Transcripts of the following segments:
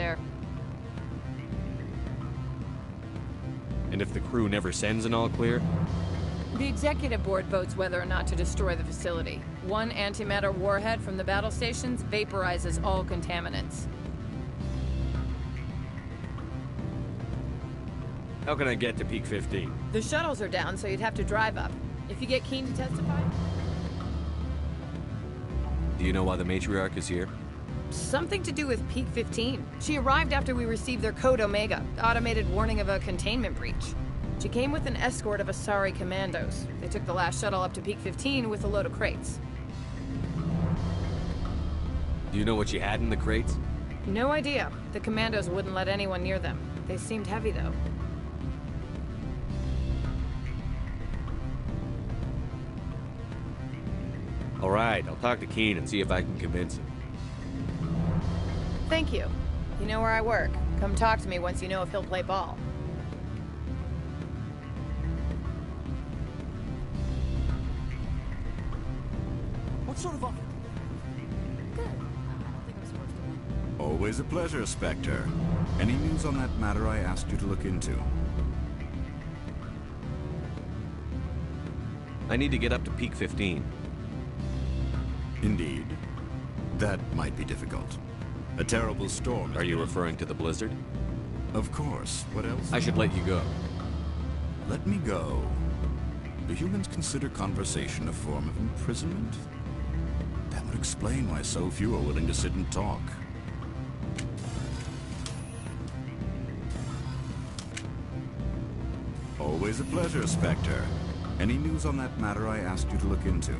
there. And if the crew never sends an all-clear? The executive board votes whether or not to destroy the facility. One antimatter warhead from the battle stations vaporizes all contaminants. How can I get to Peak 15? The shuttles are down, so you'd have to drive up. If you get keen to testify... Do you know why the matriarch is here? Something to do with Peak 15. She arrived after we received their Code Omega, automated warning of a containment breach. She came with an escort of Asari commandos. They took the last shuttle up to Peak 15 with a load of crates. Do you know what she had in the crates? No idea. The commandos wouldn't let anyone near them. They seemed heavy, though. All right, I'll talk to Keen and see if I can convince him. Thank you. You know where I work. Come talk to me once you know if he'll play ball. What sort of offer? Good. I don't think I'm supposed to win. Always a pleasure, Spectre. Any news on that matter I asked you to look into? I need to get up to Peak 15. Indeed. That might be difficult. A terrible storm. Are you referring to the blizzard? Of course. What else? I should let you go. Let me go. Do humans consider conversation a form of imprisonment? That would explain why so few are willing to sit and talk. Always a pleasure, Spectre. Any news on that matter I asked you to look into?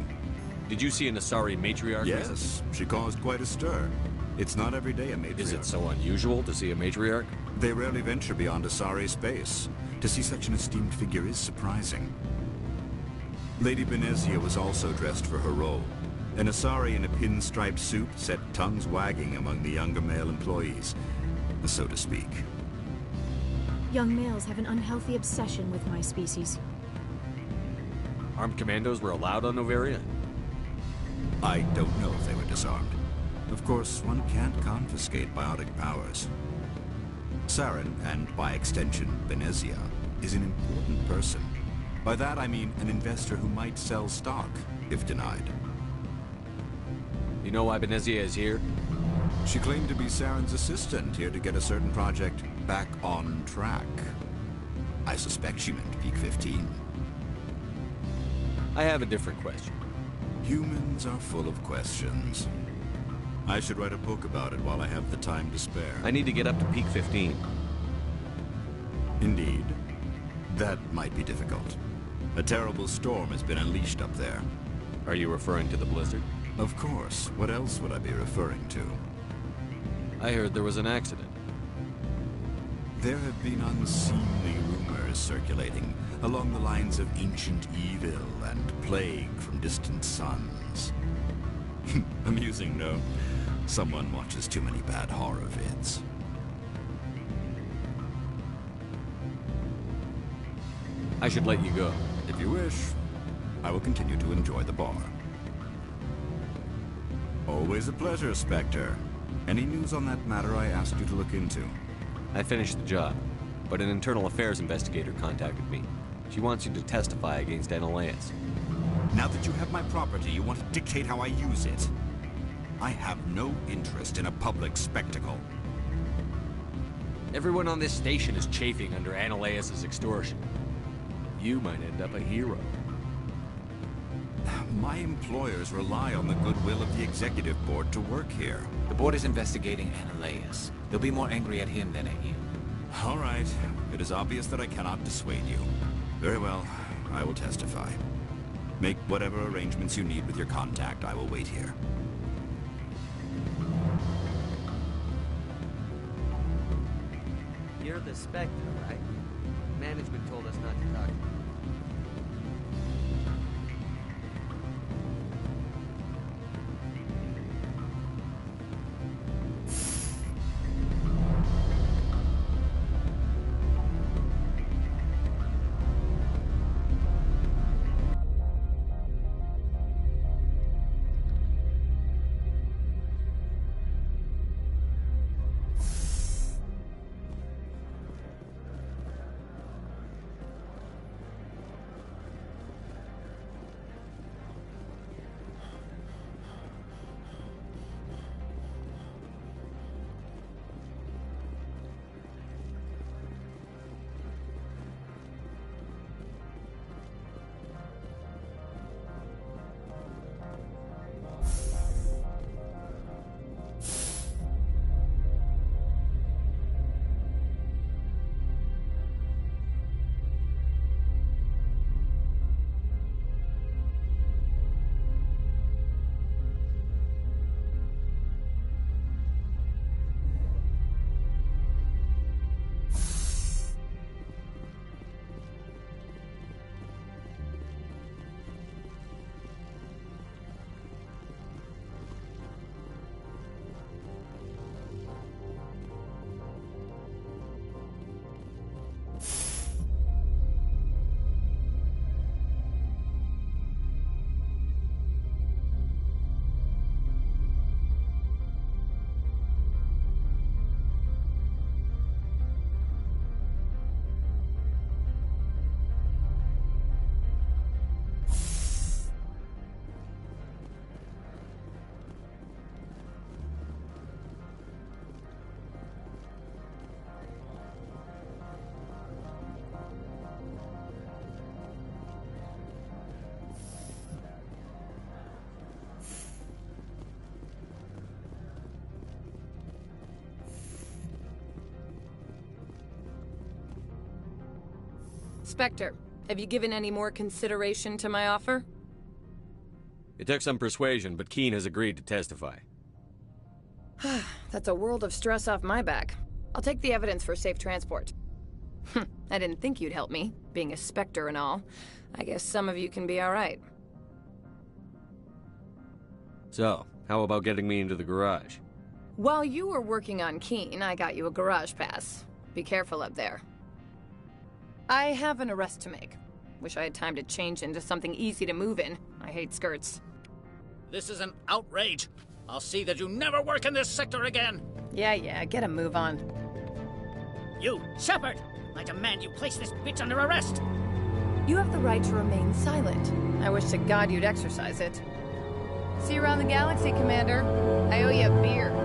Did you see an Asari matriarch? Yes, she caused quite a stir. It's not every day a matriarch. Is it so unusual to see a matriarch? They rarely venture beyond Asari space. To see such an esteemed figure is surprising. Lady Benezia was also dressed for her role. An Asari in a pinstriped suit set tongues wagging among the younger male employees, so to speak. Young males have an unhealthy obsession with my species. Armed commandos were allowed on Noveria? I don't know if they were disarmed. Of course, one can't confiscate biotic powers. Saren, and by extension, Benezia, is an important person. By that I mean an investor who might sell stock, if denied. You know why Benezia is here? She claimed to be Saren's assistant, here to get a certain project back on track. I suspect she meant Peak 15. I have a different question. Humans are full of questions. I should write a book about it while I have the time to spare. I need to get up to Peak 15. Indeed. That might be difficult. A terrible storm has been unleashed up there. Are you referring to the blizzard? Of course. What else would I be referring to? I heard there was an accident. There have been unseemly rumors circulating along the lines of ancient evil and plague from distant suns. Amusing, no? Someone watches too many bad horror vids. I should let you go. If you wish, I will continue to enjoy the bar. Always a pleasure, Spectre. Any news on that matter I asked you to look into? I finished the job, but an internal affairs investigator contacted me. She wants you to testify against Analeus. Now that you have my property, you want to dictate how I use it. I have no interest in a public spectacle. Everyone on this station is chafing under Analeus' extortion. You might end up a hero. My employers rely on the goodwill of the executive board to work here. The board is investigating Analeus. They'll be more angry at him than at you. All right. It is obvious that I cannot dissuade you. Very well. I will testify. Make whatever arrangements you need with your contact. I will wait here. You're the Spectre, right? Management told us not to talk to you. Spectre, have you given any more consideration to my offer? It took some persuasion, but Keene has agreed to testify. That's a world of stress off my back. I'll take the evidence for safe transport. I didn't think you'd help me, being a Spectre and all. I guess some of you can be alright. So, how about getting me into the garage? While you were working on Keene, I got you a garage pass. Be careful up there. I have an arrest to make. Wish I had time to change into something easy to move in. I hate skirts. This is an outrage. I'll see that you never work in this sector again. Yeah, get a move on. You, Shepard! I demand you place this bitch under arrest! You have the right to remain silent. I wish to God you'd exercise it. See you around the galaxy, Commander. I owe you a beer.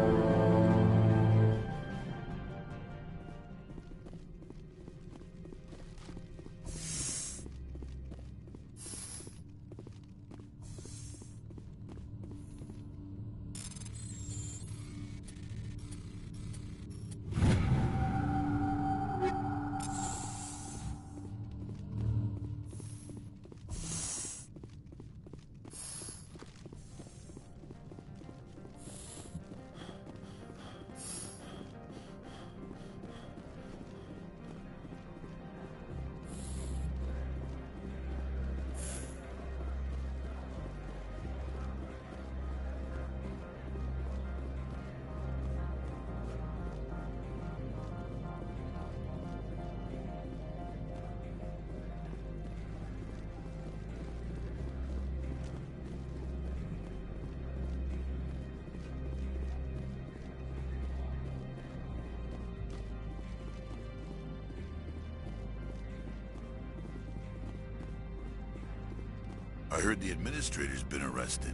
I heard the administrator's been arrested.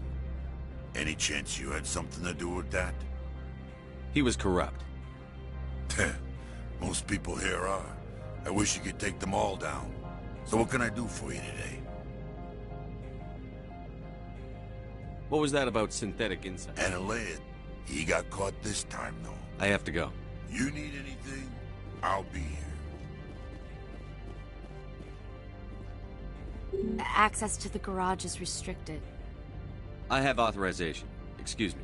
Any chance you had something to do with that? He was corrupt. Most people here are. I wish you could take them all down. So what can I do for you today? What was that about synthetic insight? Analea, he got caught this time, though. I have to go. You need anything, I'll be here. Access to the garage is restricted. I have authorization. Excuse me.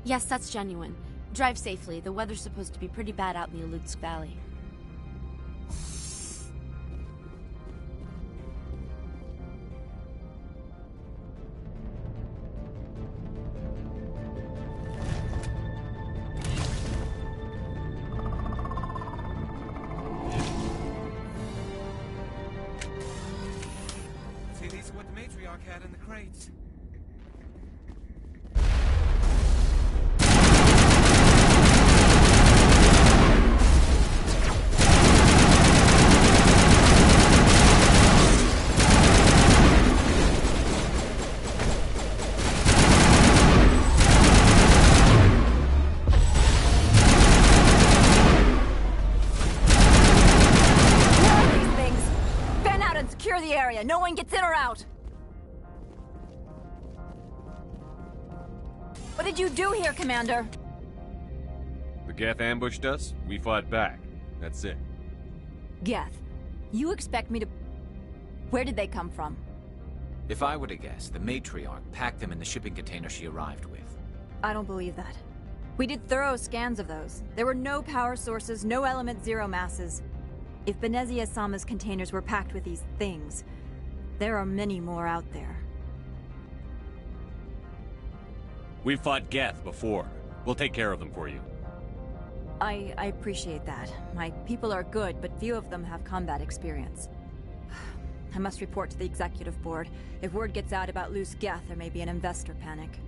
Yes, that's genuine. Drive safely. The weather's supposed to be pretty bad out in the Alutsk Valley. See, these are what the matriarch had in the crates. No one gets in or out! What did you do here, Commander? The Geth ambushed us, we fought back. That's it. Geth, you expect me to... Where did they come from? If I were to guess, the matriarch packed them in the shipping container she arrived with. I don't believe that. We did thorough scans of those. There were no power sources, no element zero masses. If Benezia-sama's containers were packed with these things, there are many more out there. We've fought Geth before. We'll take care of them for you. I appreciate that. My people are good, but few of them have combat experience. I must report to the executive board. If word gets out about loose Geth, there may be an investor panic.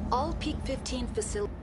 All Peak 15 facilities...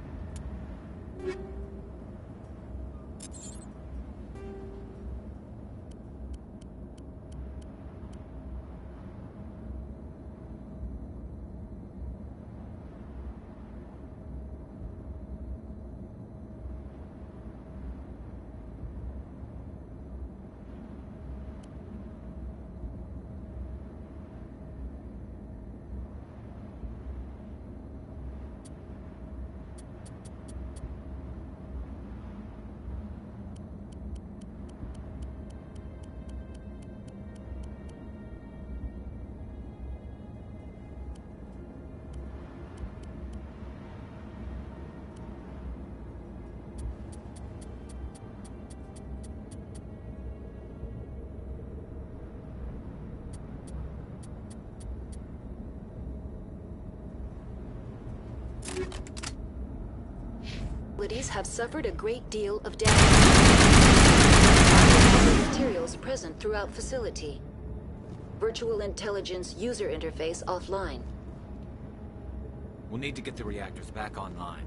have suffered a great deal of damage. Materials present throughout facility. Virtual intelligence user interface offline. We'll need to get the reactors back online.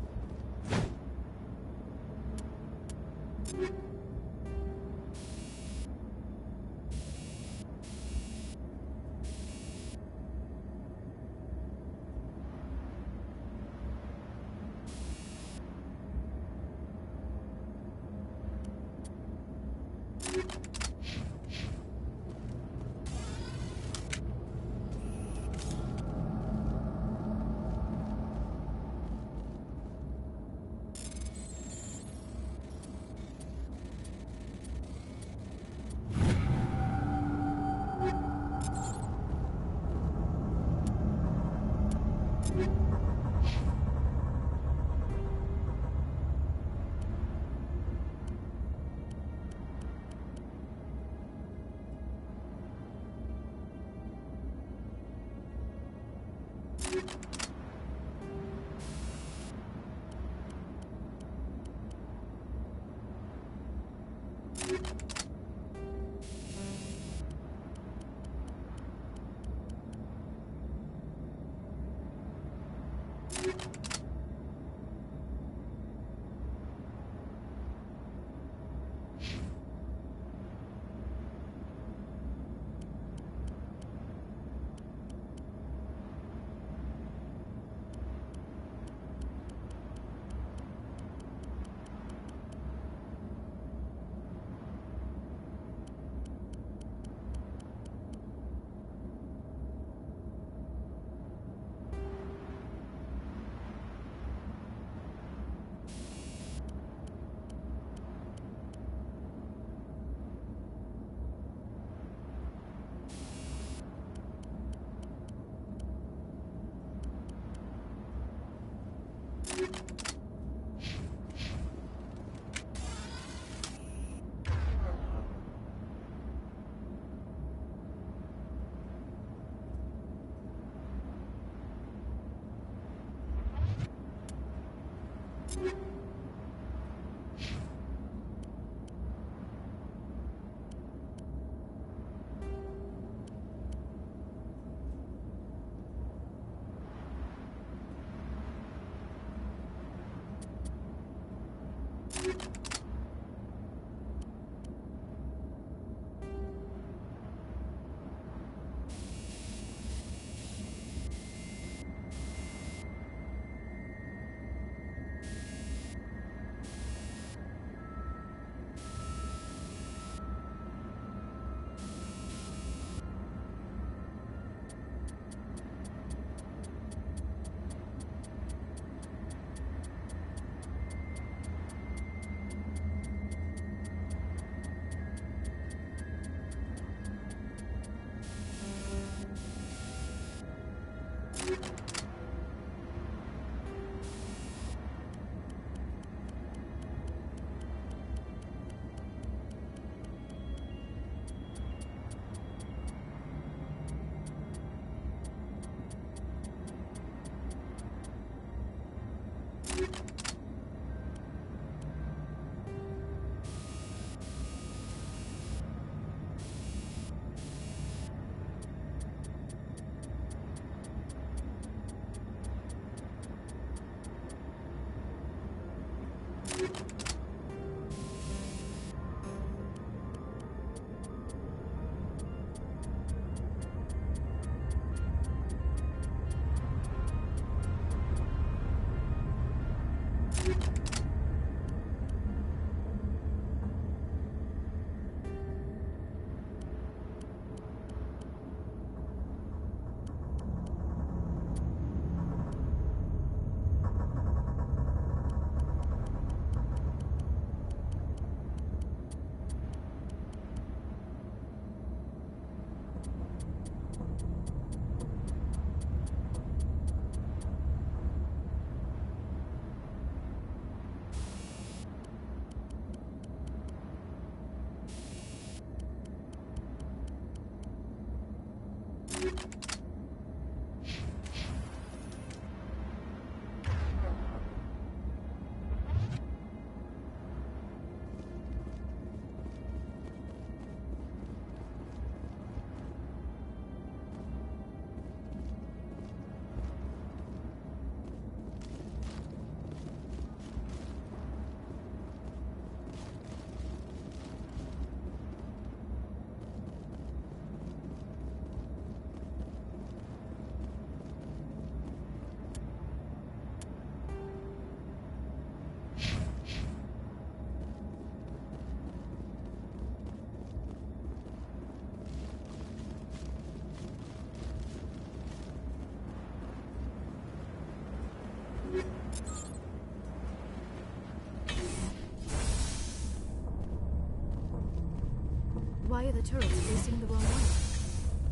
Why are the turrets facing the wrong way?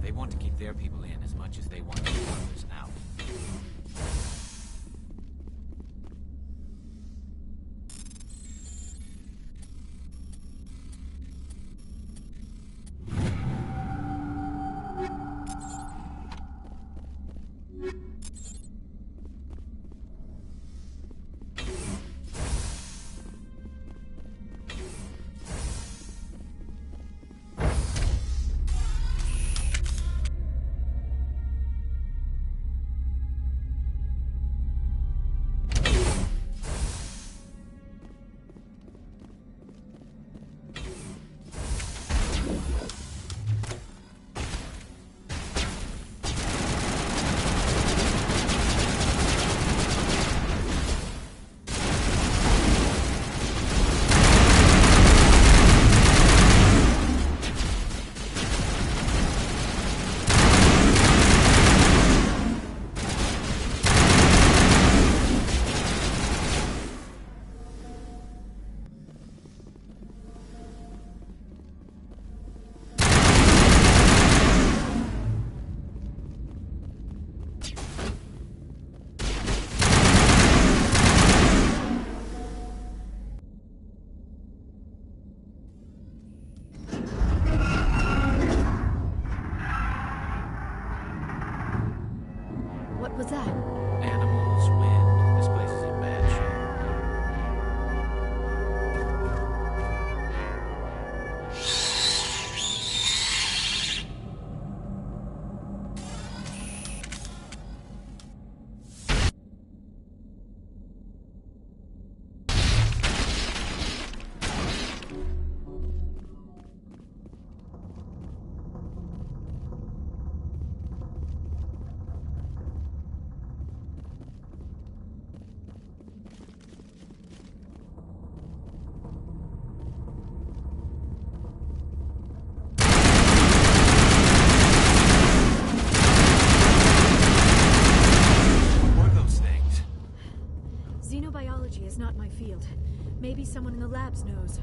They want to keep their people in as much as they want to keep others out. What was that? Animals, wind. This place is in bad shape. Xenobiology is not my field. Maybe someone in the labs knows.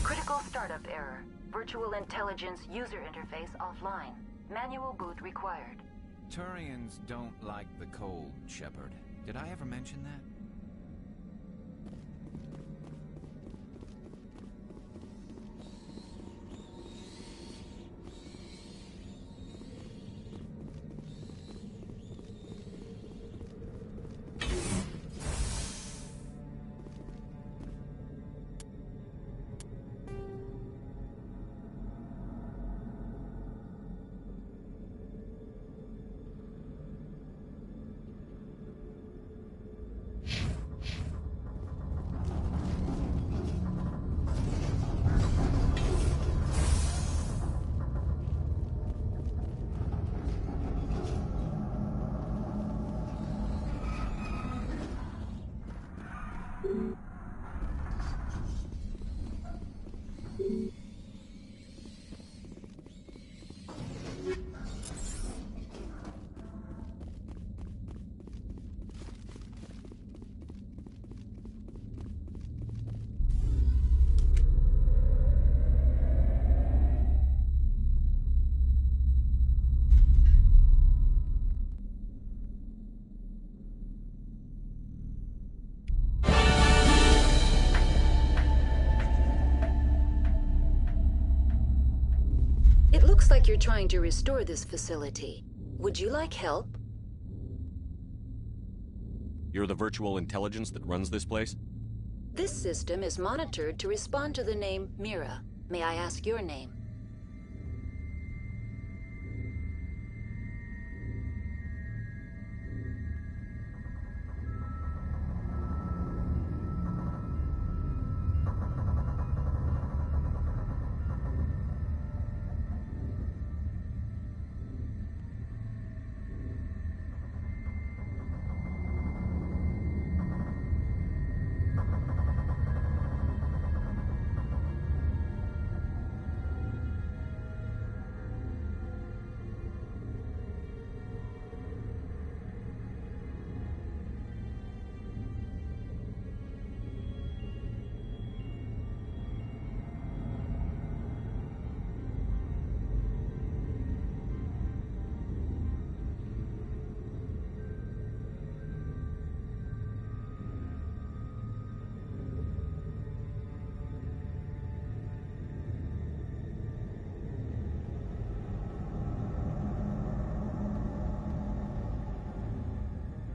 Critical startup error. Virtual intelligence user interface offline. Manual boot required. Turians don't like the cold, Shepard. Did I ever mention that? It looks like you're trying to restore this facility. Would you like help? You're the virtual intelligence that runs this place? This system is monitored to respond to the name Mira. May I ask your name?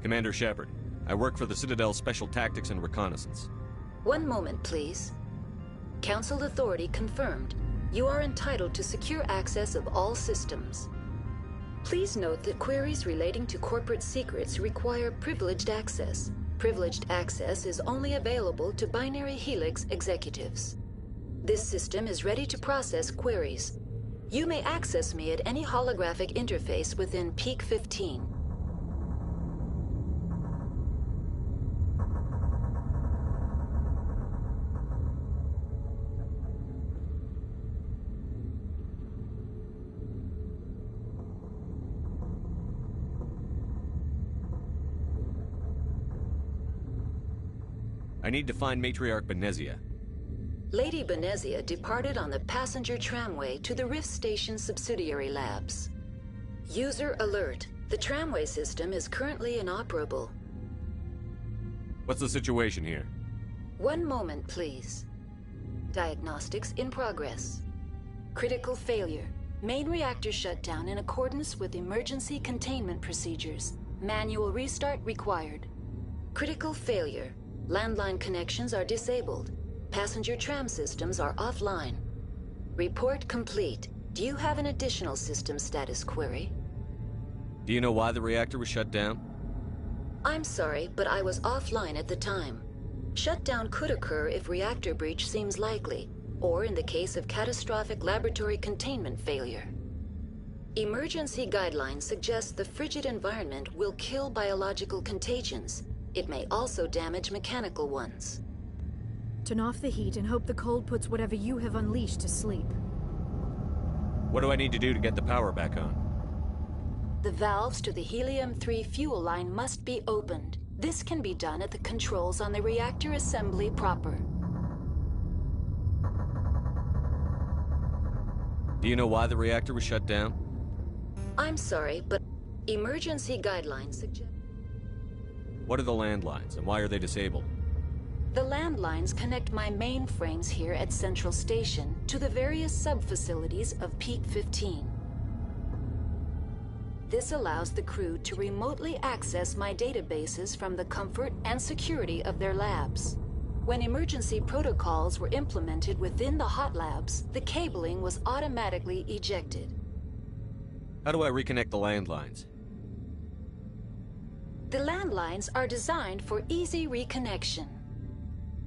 Commander Shepard, I work for the Citadel Special Tactics and Reconnaissance. One moment, please. Council authority confirmed. You are entitled to secure access of all systems. Please note that queries relating to corporate secrets require privileged access. Privileged access is only available to Binary Helix executives. This system is ready to process queries. You may access me at any holographic interface within Peak 15. I need to find Matriarch Benezia. Lady Benezia departed on the passenger tramway to the Rift Station subsidiary labs. User alert. The tramway system is currently inoperable. What's the situation here? One moment, please. Diagnostics in progress. Critical failure. Main reactor shut down in accordance with emergency containment procedures. Manual restart required. Critical failure. Landline connections are disabled. Passenger tram systems are offline. Report complete. Do you have an additional system status query? Do you know why the reactor was shut down? I'm sorry, but I was offline at the time. Shutdown could occur if reactor breach seems likely, or in the case of catastrophic laboratory containment failure. Emergency guidelines suggest the frigid environment will kill biological contagions. It may also damage mechanical ones. Turn off the heat and hope the cold puts whatever you have unleashed to sleep. What do I need to do to get the power back on? The valves to the helium-3 fuel line must be opened. This can be done at the controls on the reactor assembly proper. Do you know why the reactor was shut down? I'm sorry, but emergency guidelines suggest... What are the landlines, and why are they disabled? The landlines connect my mainframes here at Central Station to the various sub-facilities of Peak 15. This allows the crew to remotely access my databases from the comfort and security of their labs. When emergency protocols were implemented within the hot labs, the cabling was automatically ejected. How do I reconnect the landlines? The landlines are designed for easy reconnection.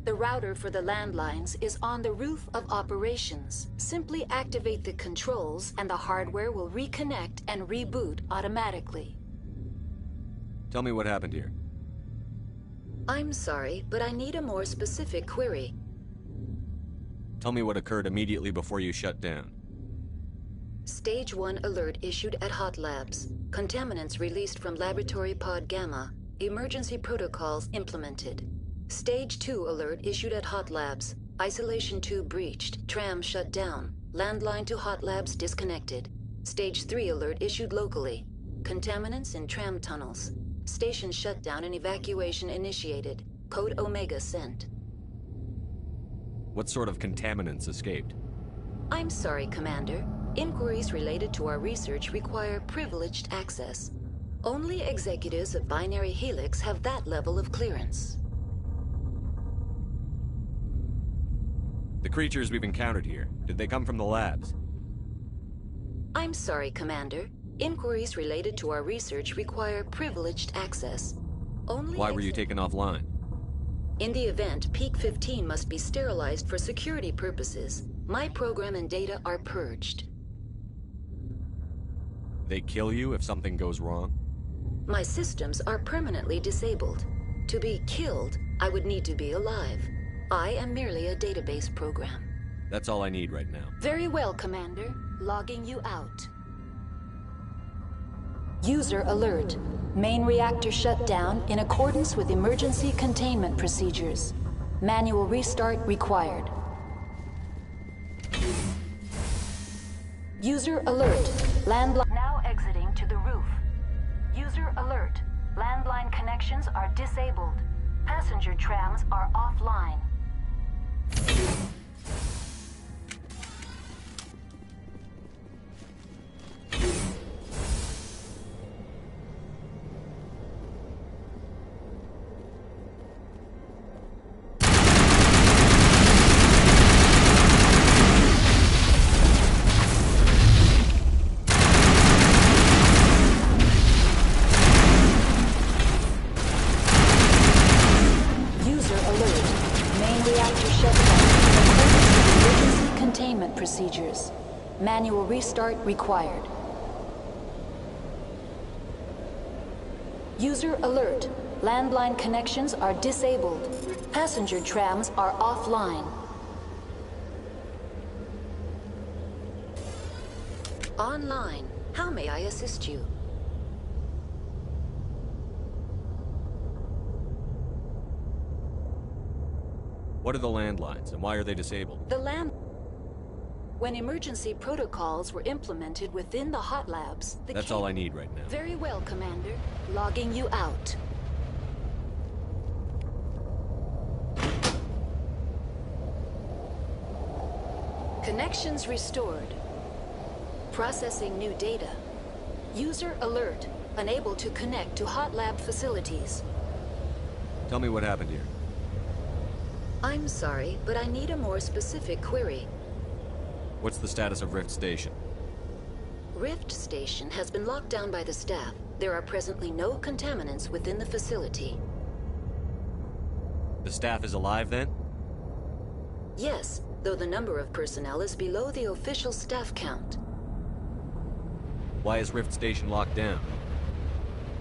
The router for the landlines is on the roof of operations. Simply activate the controls and the hardware will reconnect and reboot automatically. Tell me what happened here. I'm sorry, but I need a more specific query. Tell me what occurred immediately before you shut down. Stage 1 alert issued at Hot Labs. Contaminants released from Laboratory Pod Gamma. Emergency protocols implemented. Stage 2 alert issued at Hot Labs. Isolation 2 breached. Tram shut down. Landline to Hot Labs disconnected. Stage 3 alert issued locally. Contaminants in tram tunnels. Station shutdown and evacuation initiated. Code Omega sent. What sort of contaminants escaped? I'm sorry, Commander. Inquiries related to our research require privileged access. Only executives of Binary Helix have that level of clearance. The creatures we've encountered here, did they come from the labs? I'm sorry, Commander. Inquiries related to our research require privileged access. Why were you taken offline? In the event, Peak 15 must be sterilized for security purposes. My program and data are purged. They kill you if something goes wrong? My systems are permanently disabled. To be killed, I would need to be alive. I am merely a database program. That's all I need right now. Very well, Commander. Logging you out. User alert. Main reactor shut down in accordance with emergency containment procedures. Manual restart required. User alert. Landline now exiting to the roof. User alert. Landline connections are disabled. Passenger trams are offline. Procedures. Manual restart required. User alert. Landline connections are disabled. Passenger trams are offline. Online. How may I assist you? What are the landlines, and why are they disabled? When emergency protocols were implemented within the hot labs, That's all I need right now. Very well, Commander. Logging you out. Connections restored. Processing new data. User alert. Unable to connect to hot lab facilities. Tell me what happened here. I'm sorry, but I need a more specific query. What's the status of Rift Station? Rift Station has been locked down by the staff. There are presently no contaminants within the facility. The staff is alive then? Yes, though the number of personnel is below the official staff count. Why is Rift Station locked down?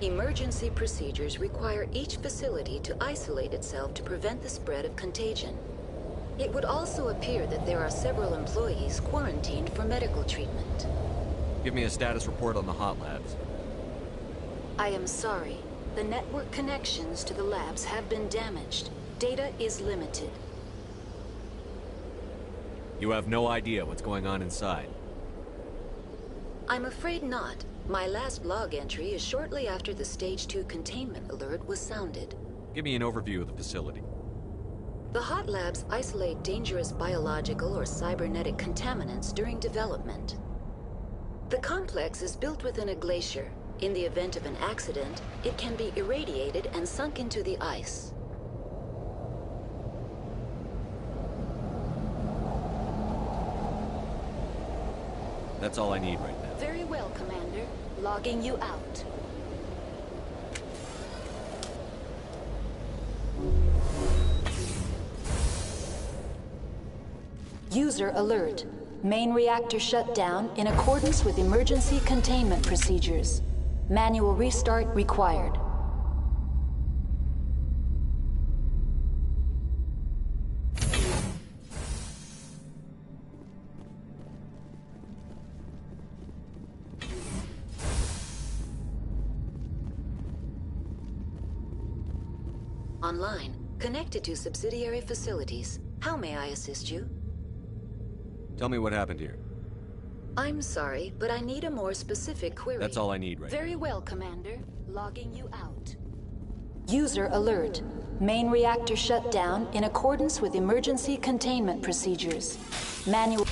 Emergency procedures require each facility to isolate itself to prevent the spread of contagion. It would also appear that there are several employees quarantined for medical treatment. Give me a status report on the hot labs. I am sorry. The network connections to the labs have been damaged. Data is limited. You have no idea what's going on inside. I'm afraid not. My last log entry is shortly after the Stage 2 containment alert was sounded. Give me an overview of the facility. The hot labs isolate dangerous biological or cybernetic contaminants during development. The complex is built within a glacier. In the event of an accident, it can be irradiated and sunk into the ice. That's all I need right now. Very well, Commander. Logging you out. User alert. Main reactor shut down in accordance with emergency containment procedures. Manual restart required. Online, connected to subsidiary facilities. How may I assist you? Tell me what happened here. I'm sorry, but I need a more specific query. That's all I need right now. Very well, Commander. Logging you out. User alert. Main reactor shut down in accordance with emergency containment procedures. Manual...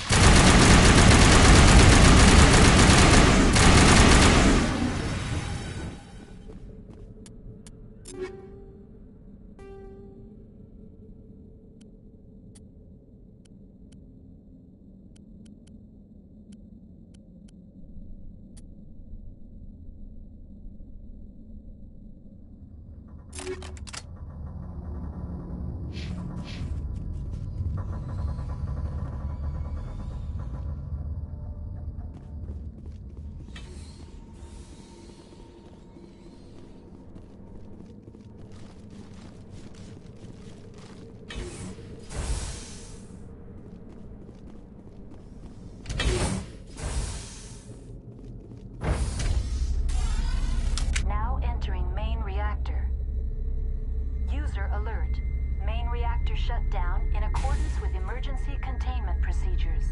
Alert. Main reactor shut down in accordance with emergency containment procedures.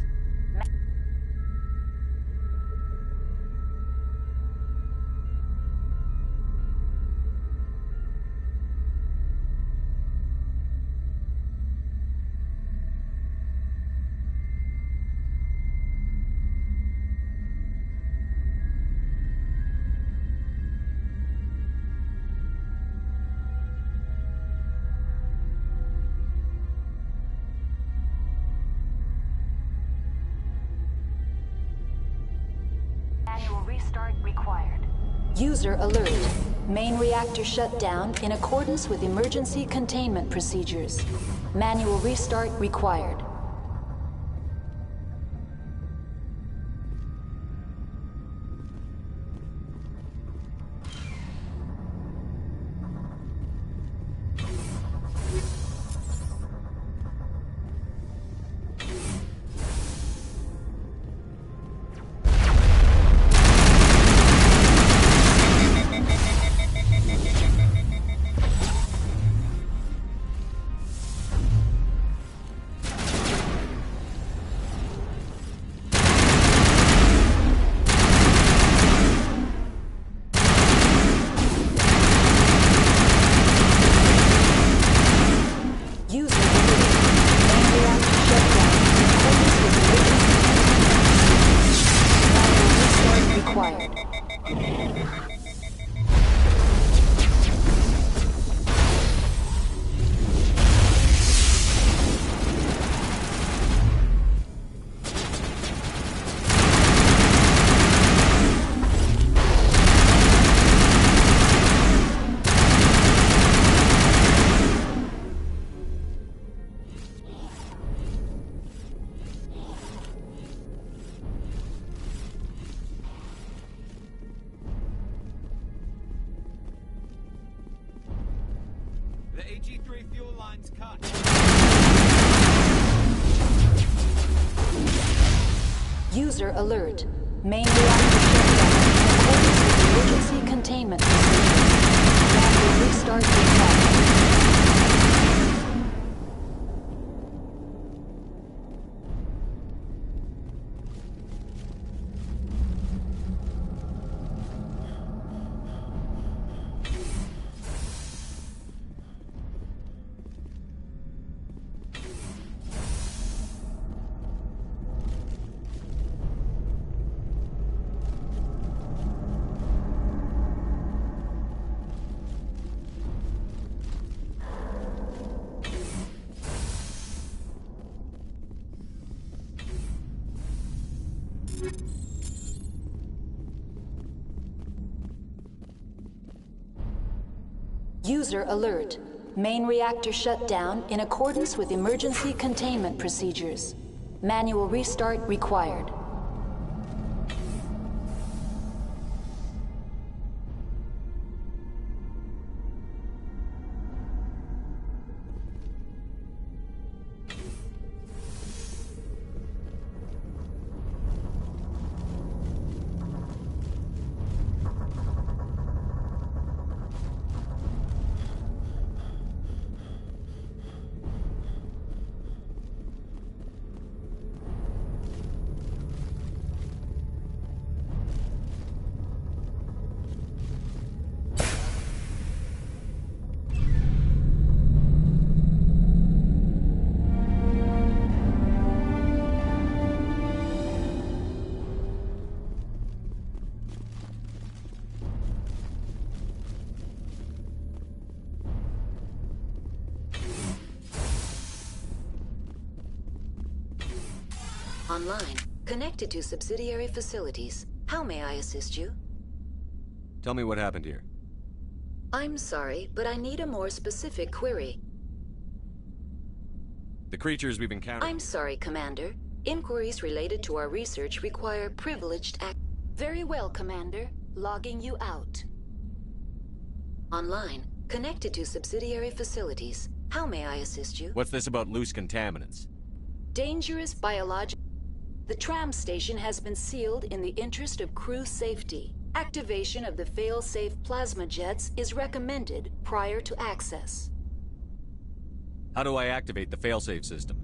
Restart required. User alert. Main reactor shut down in accordance with emergency containment procedures. Manual restart required. The HE3 fuel line's cut. User alert. Main reactor shutdown in accordance with emergency containment procedures. Manual restart required. User alert. Main reactor shut down in accordance with emergency containment procedures. Manual restart required. Online. Connected to subsidiary facilities. How may I assist you? Tell me what happened here. I'm sorry, but I need a more specific query. The creatures we've encountered... I'm sorry, Commander. Inquiries related to our research require privileged ac... Very well, Commander. Logging you out. Online. Connected to subsidiary facilities. How may I assist you? What's this about loose contaminants? Dangerous biological... The tram station has been sealed in the interest of crew safety. Activation of the fail-safe plasma jets is recommended prior to access. How do I activate the failsafe system?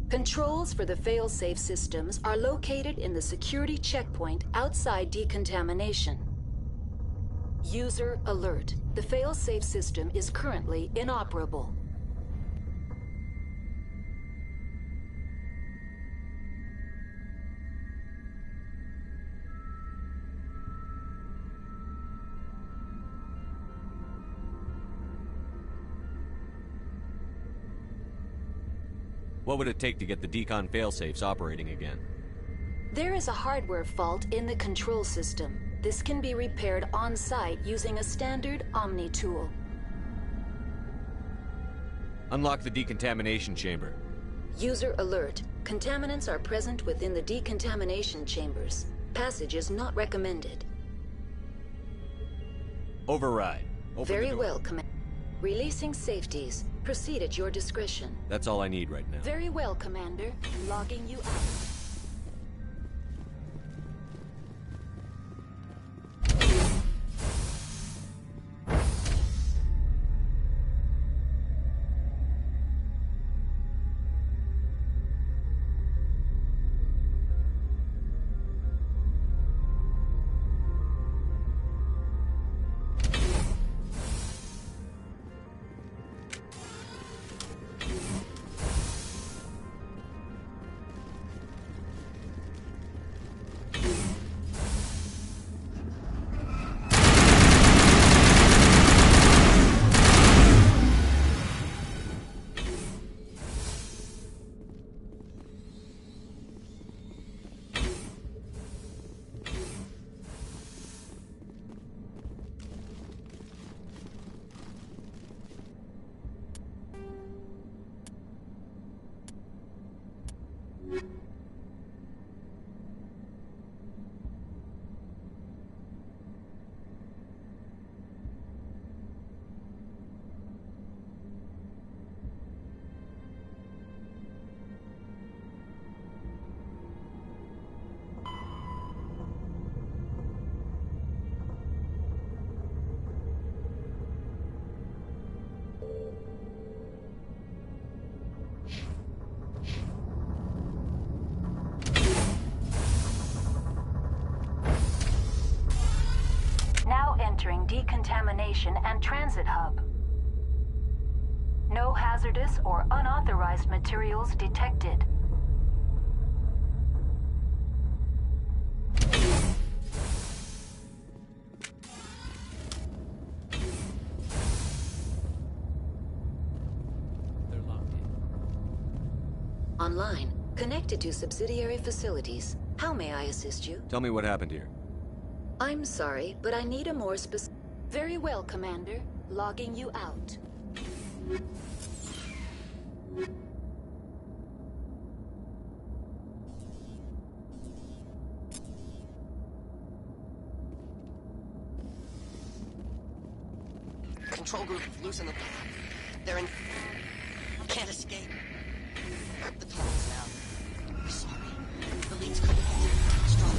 Controls for the fail-safe systems are located in the security checkpoint outside decontamination. User alert. The fail-safe system is currently inoperable. What would it take to get the decon failsafes operating again? There is a hardware fault in the control system. This can be repaired on-site using a standard Omni tool. Unlock the decontamination chamber. User alert. Contaminants are present within the decontamination chambers. Passage is not recommended. Override. Open Very the door. well, Commander. Releasing safeties. Proceed at your discretion. That's all I need right now. Very well, Commander. Logging you out. destination and transit hub. No hazardous or unauthorized materials detected. They're locked in. Online, connected to subsidiary facilities. How may I assist you? Tell me what happened here. I'm sorry, but I need a more specific... Very well, Commander. Logging you out. Control group loosen the lock. They're in... Can't escape. The tunnels now. Sorry. The leads couldn't hold it. Strong.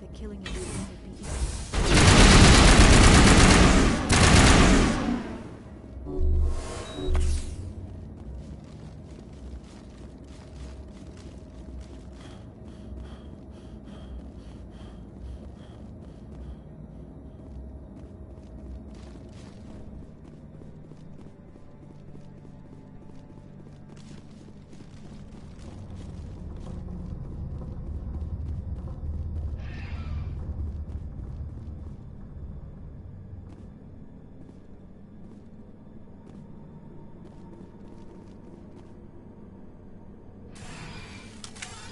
The killing of would be easy.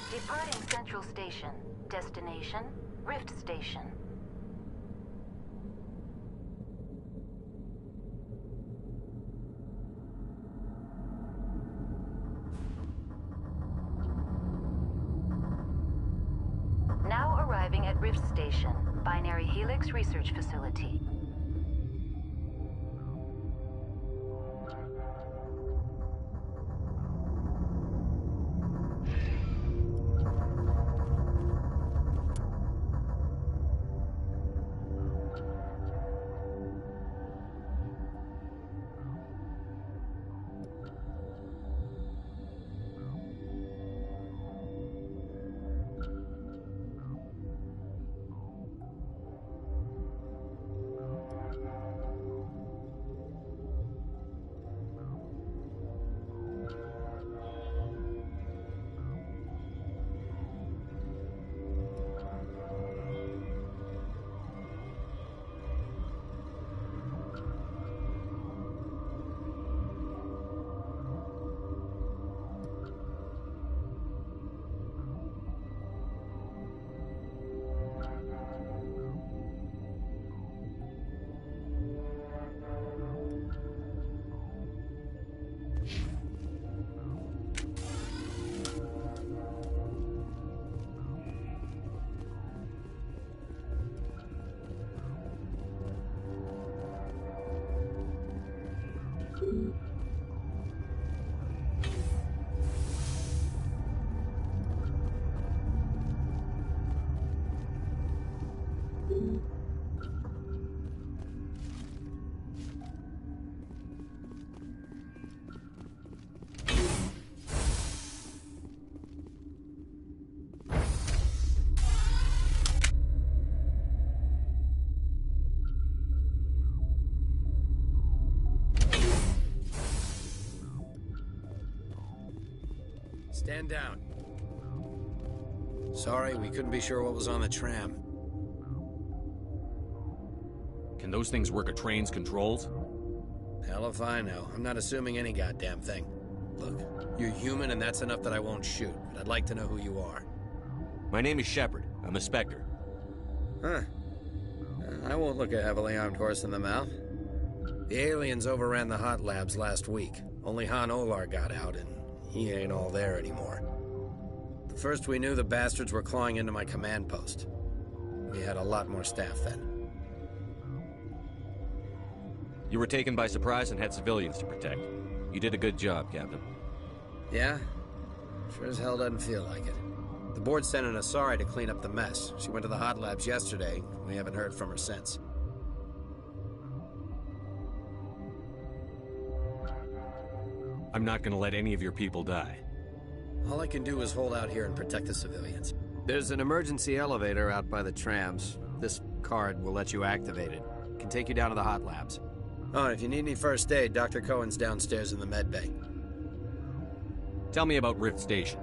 Departing Central Station. Destination, Rift Station. Now arriving at Rift Station, Binary Helix Research Facility. Stand down. Sorry, we couldn't be sure what was on the tram. Can those things work a train's controls? Hell if I know. I'm not assuming any goddamn thing. Look, you're human and that's enough that I won't shoot, but I'd like to know who you are. My name is Shepard. I'm a Spectre. Huh. I won't look a heavily armed horse in the mouth. The aliens overran the hot labs last week. Only Han Olar got out, and he ain't all there anymore. The first we knew, the bastards were clawing into my command post. We had a lot more staff then. You were taken by surprise and had civilians to protect. You did a good job, Captain. Yeah? Sure as hell doesn't feel like it. The board sent an Asari to clean up the mess. She went to the hot labs yesterday. We haven't heard from her since. I'm not gonna let any of your people die. All I can do is hold out here and protect the civilians. There's an emergency elevator out by the trams. This card will let you activate it. Can take you down to the hot labs. Oh, and if you need any first aid, Dr. Cohen's downstairs in the med bay. Tell me about Rift Station.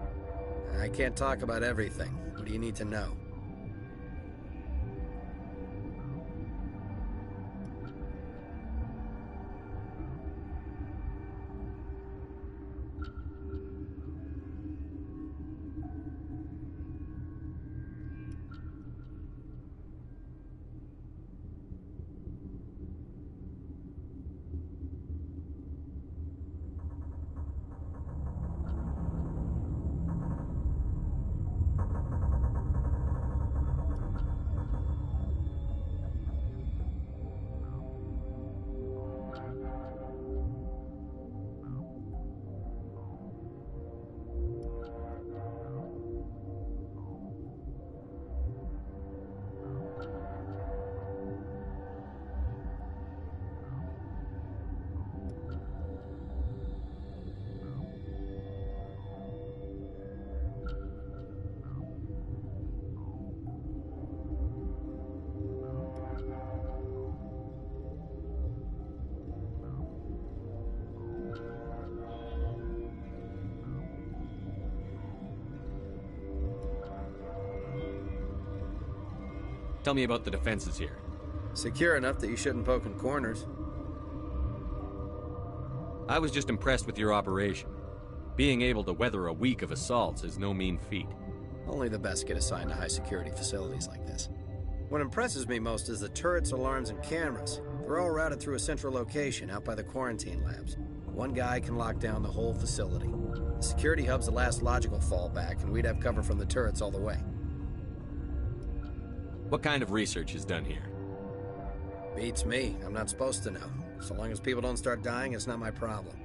I can't talk about everything. What do you need to know? Tell me about the defenses here. Secure enough that you shouldn't poke in corners. I was just impressed with your operation. Being able to weather a week of assaults is no mean feat. Only the best get assigned to high-security facilities like this. What impresses me most is the turrets, alarms, and cameras. They're all routed through a central location out by the quarantine labs. One guy can lock down the whole facility. The security hub's the last logical fallback, and we'd have cover from the turrets all the way. What kind of research is done here? Beats me. I'm not supposed to know. So long as people don't start dying, it's not my problem.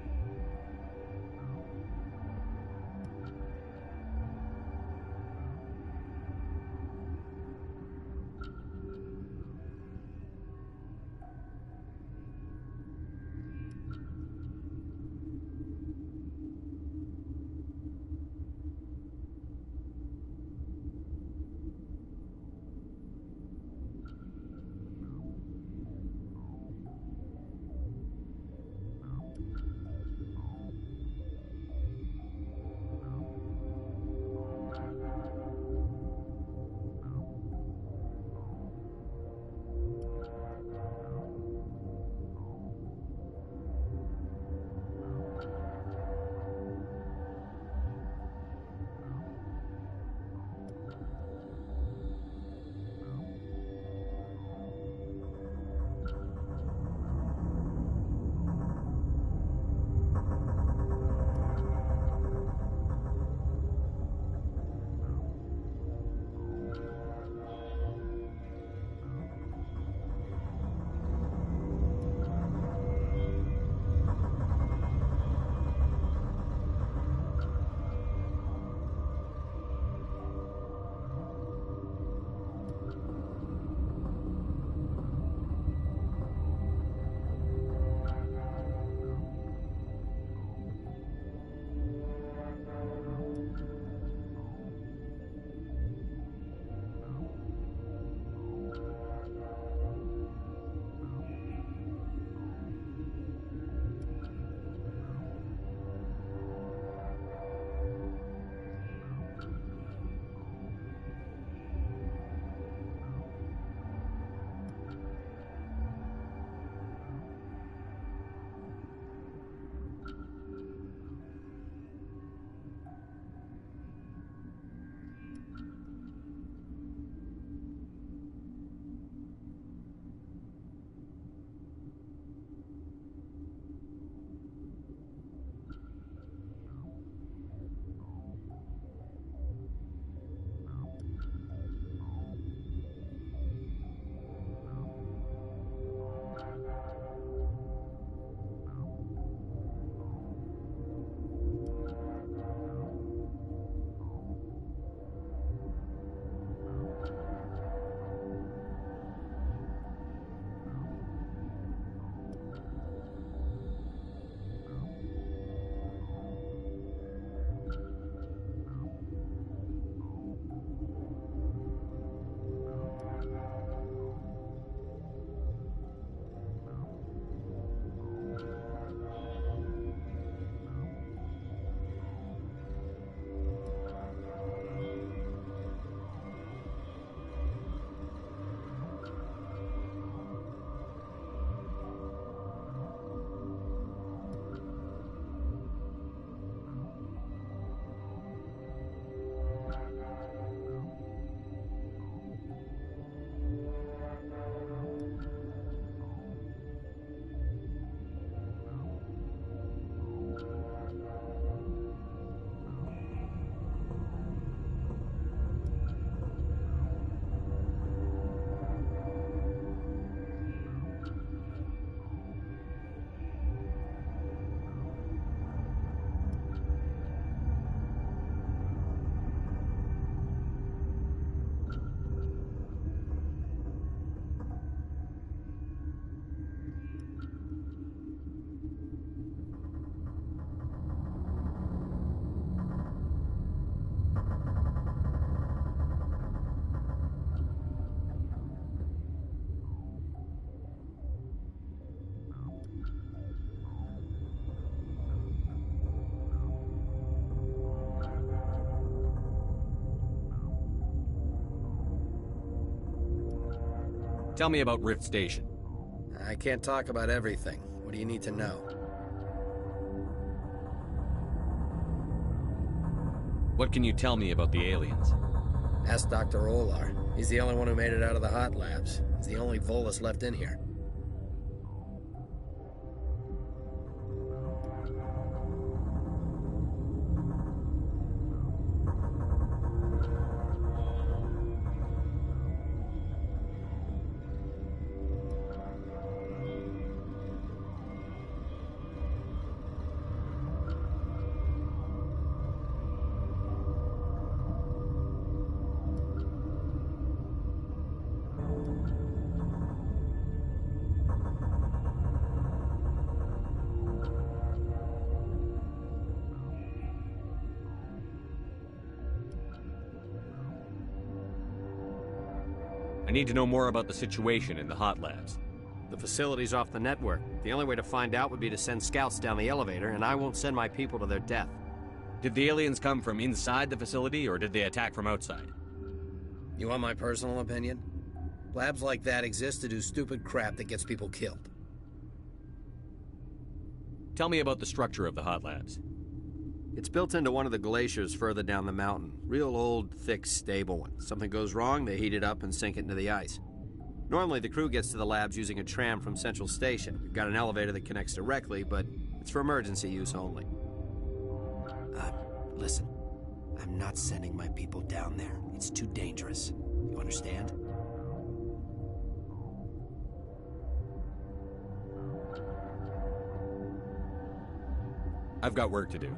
Tell me about Rift Station. I can't talk about everything. What do you need to know? What can you tell me about the aliens? Ask Dr. Olar. He's the only one who made it out of the hot labs. He's the only Volus left in here. I need to know more about the situation in the hot labs. The facility's off the network. The only way to find out would be to send scouts down the elevator, and I won't send my people to their death. Did the aliens come from inside the facility, or did they attack from outside? You want my personal opinion? Labs like that exist to do stupid crap that gets people killed. Tell me about the structure of the hot labs. It's built into one of the glaciers further down the mountain. Real old, thick, stable one. Something goes wrong, they heat it up and sink it into the ice. Normally, the crew gets to the labs using a tram from Central Station. We've got an elevator that connects directly, but it's for emergency use only. Listen. I'm not sending my people down there. It's too dangerous. You understand? I've got work to do.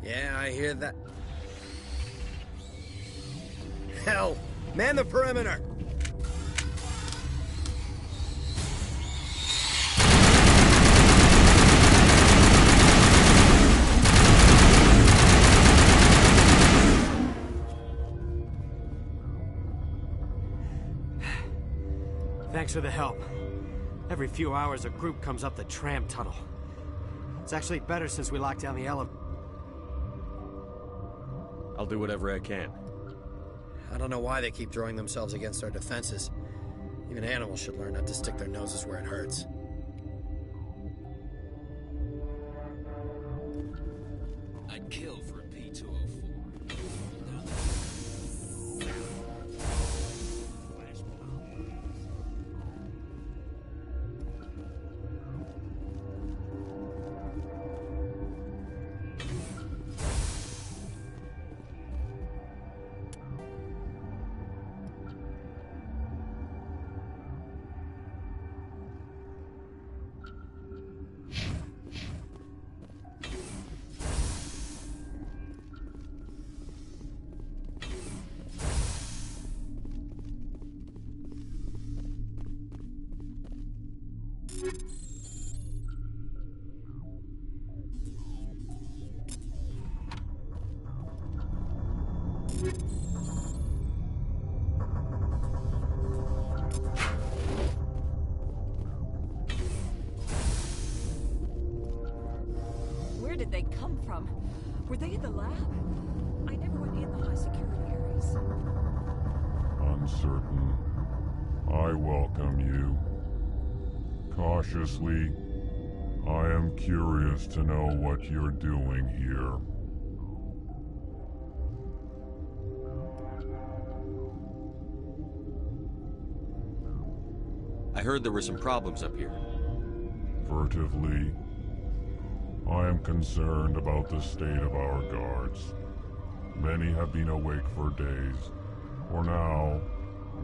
Yeah, I hear that. Hell! Man the perimeter! Thanks for the help. Every few hours, a group comes up the tram tunnel. It's actually better since we locked down the elevator. I'll do whatever I can. I don't know why they keep throwing themselves against our defenses. Even animals should learn not to stick their noses where it hurts. I'd kill for a P-204. Where did they come from? Were they in the lab? I never went in the high security areas. Uncertain. I welcome you. Cautiously, I am curious to know what you're doing here. I heard there were some problems up here. Furtively, I am concerned about the state of our guards. Many have been awake for days. For now,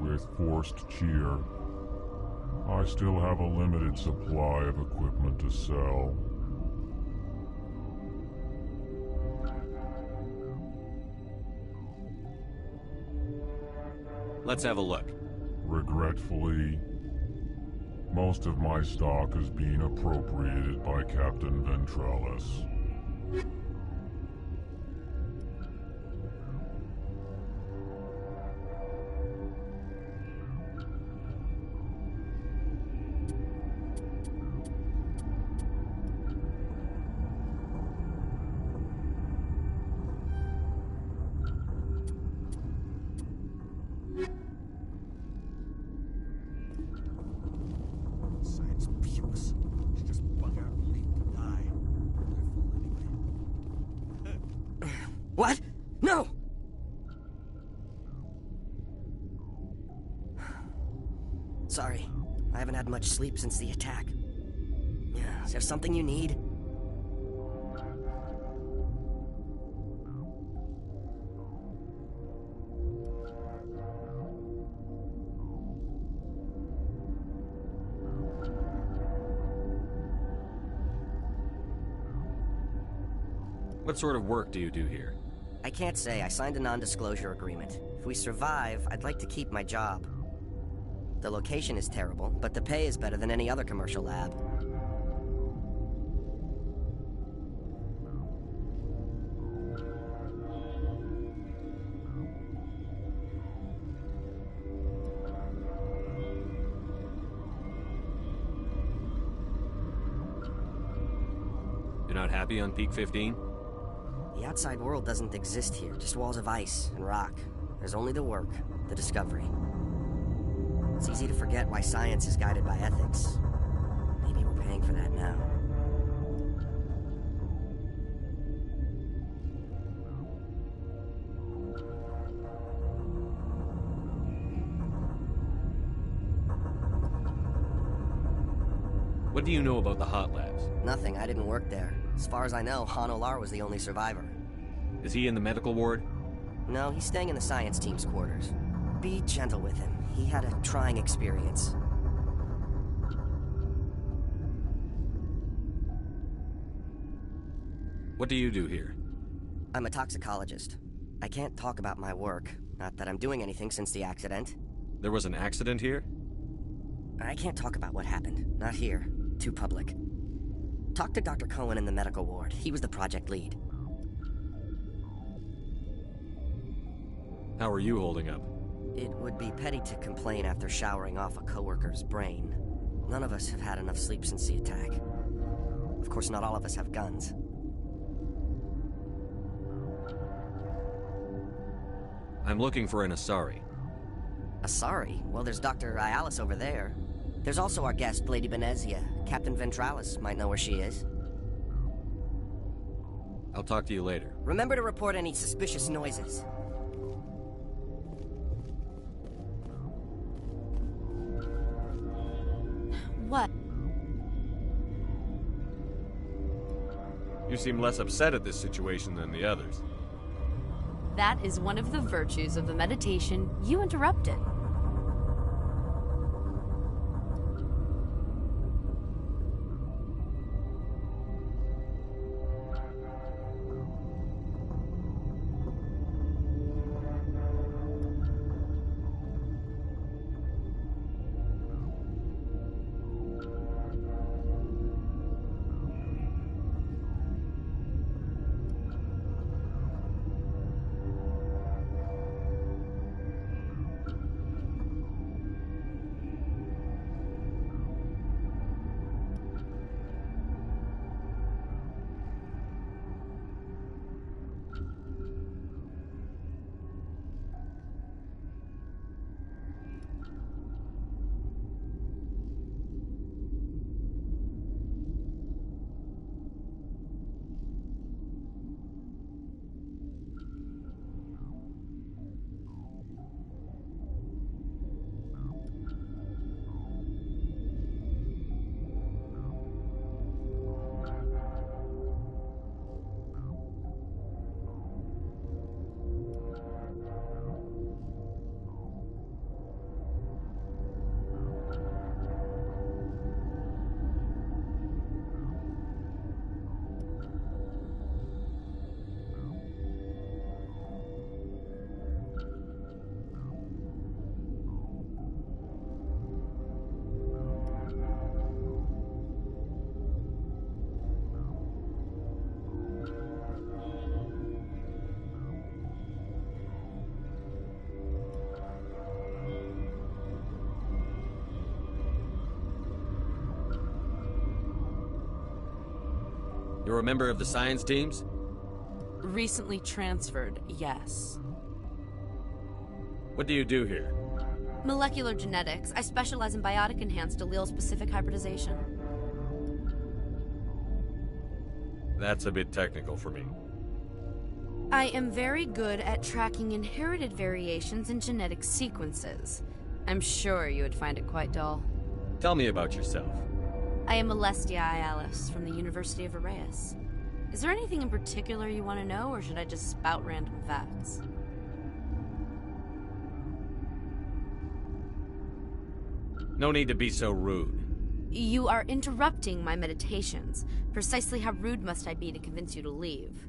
with forced cheer, I still have a limited supply of equipment to sell. Let's have a look. Regretfully, most of my stock is being appropriated by Captain Ventrellis. What? No! Sorry. I haven't had much sleep since the attack. Yeah, is there something you need? What sort of work do you do here? I can't say. I signed a non-disclosure agreement. If we survive, I'd like to keep my job. The location is terrible, but the pay is better than any other commercial lab. You're not happy on Peak 15? The outside world doesn't exist here, just walls of ice and rock. There's only the work, the discovery. It's easy to forget why science is guided by ethics. Maybe we're paying for that now. What do you know about the hot labs? Nothing, I didn't work there. As far as I know, Han Olar was the only survivor. Is he in the medical ward? No, he's staying in the science team's quarters. Be gentle with him. He had a trying experience. What do you do here? I'm a toxicologist. I can't talk about my work. Not that I'm doing anything since the accident. There was an accident here? I can't talk about what happened. Not here. Too public. Talk to Dr. Cohen in the medical ward. He was the project lead. How are you holding up? It would be petty to complain after showering off a coworker's brain. None of us have had enough sleep since the attack. Of course, not all of us have guns. I'm looking for an Asari. Asari? Well, there's Dr. Ialis over there. There's also our guest, Lady Benezia. Captain Ventralis might know where she is. I'll talk to you later. Remember to report any suspicious noises. What? You seem less upset at this situation than the others. That is one of the virtues of the meditation you interrupted. You're a member of the science teams? Recently transferred, yes. What do you do here? Molecular genetics. I specialize in biotic-enhanced allele-specific hybridization. That's a bit technical for me. I am very good at tracking inherited variations in genetic sequences. I'm sure you would find it quite dull. Tell me about yourself. I am Alestia Ialis from the University of Arraeus. Is there anything in particular you want to know, or should I just spout random facts? No need to be so rude. You are interrupting my meditations. Precisely how rude must I be to convince you to leave?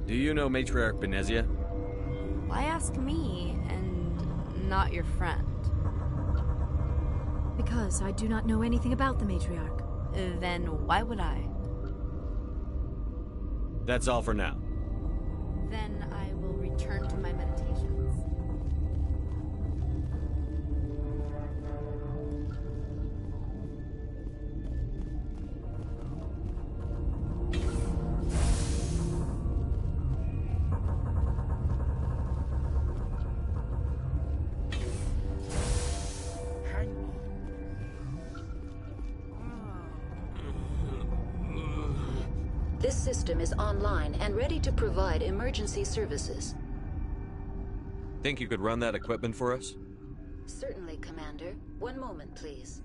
Do you know Matriarch Benezia? Why ask me, and not your friend? Because I do not know anything about the Matriarch. Then why would I? That's all for now. Then I will return to my meditations. This system is online and ready to provide emergency services. Think you could run that equipment for us? Certainly, Commander. One moment, please.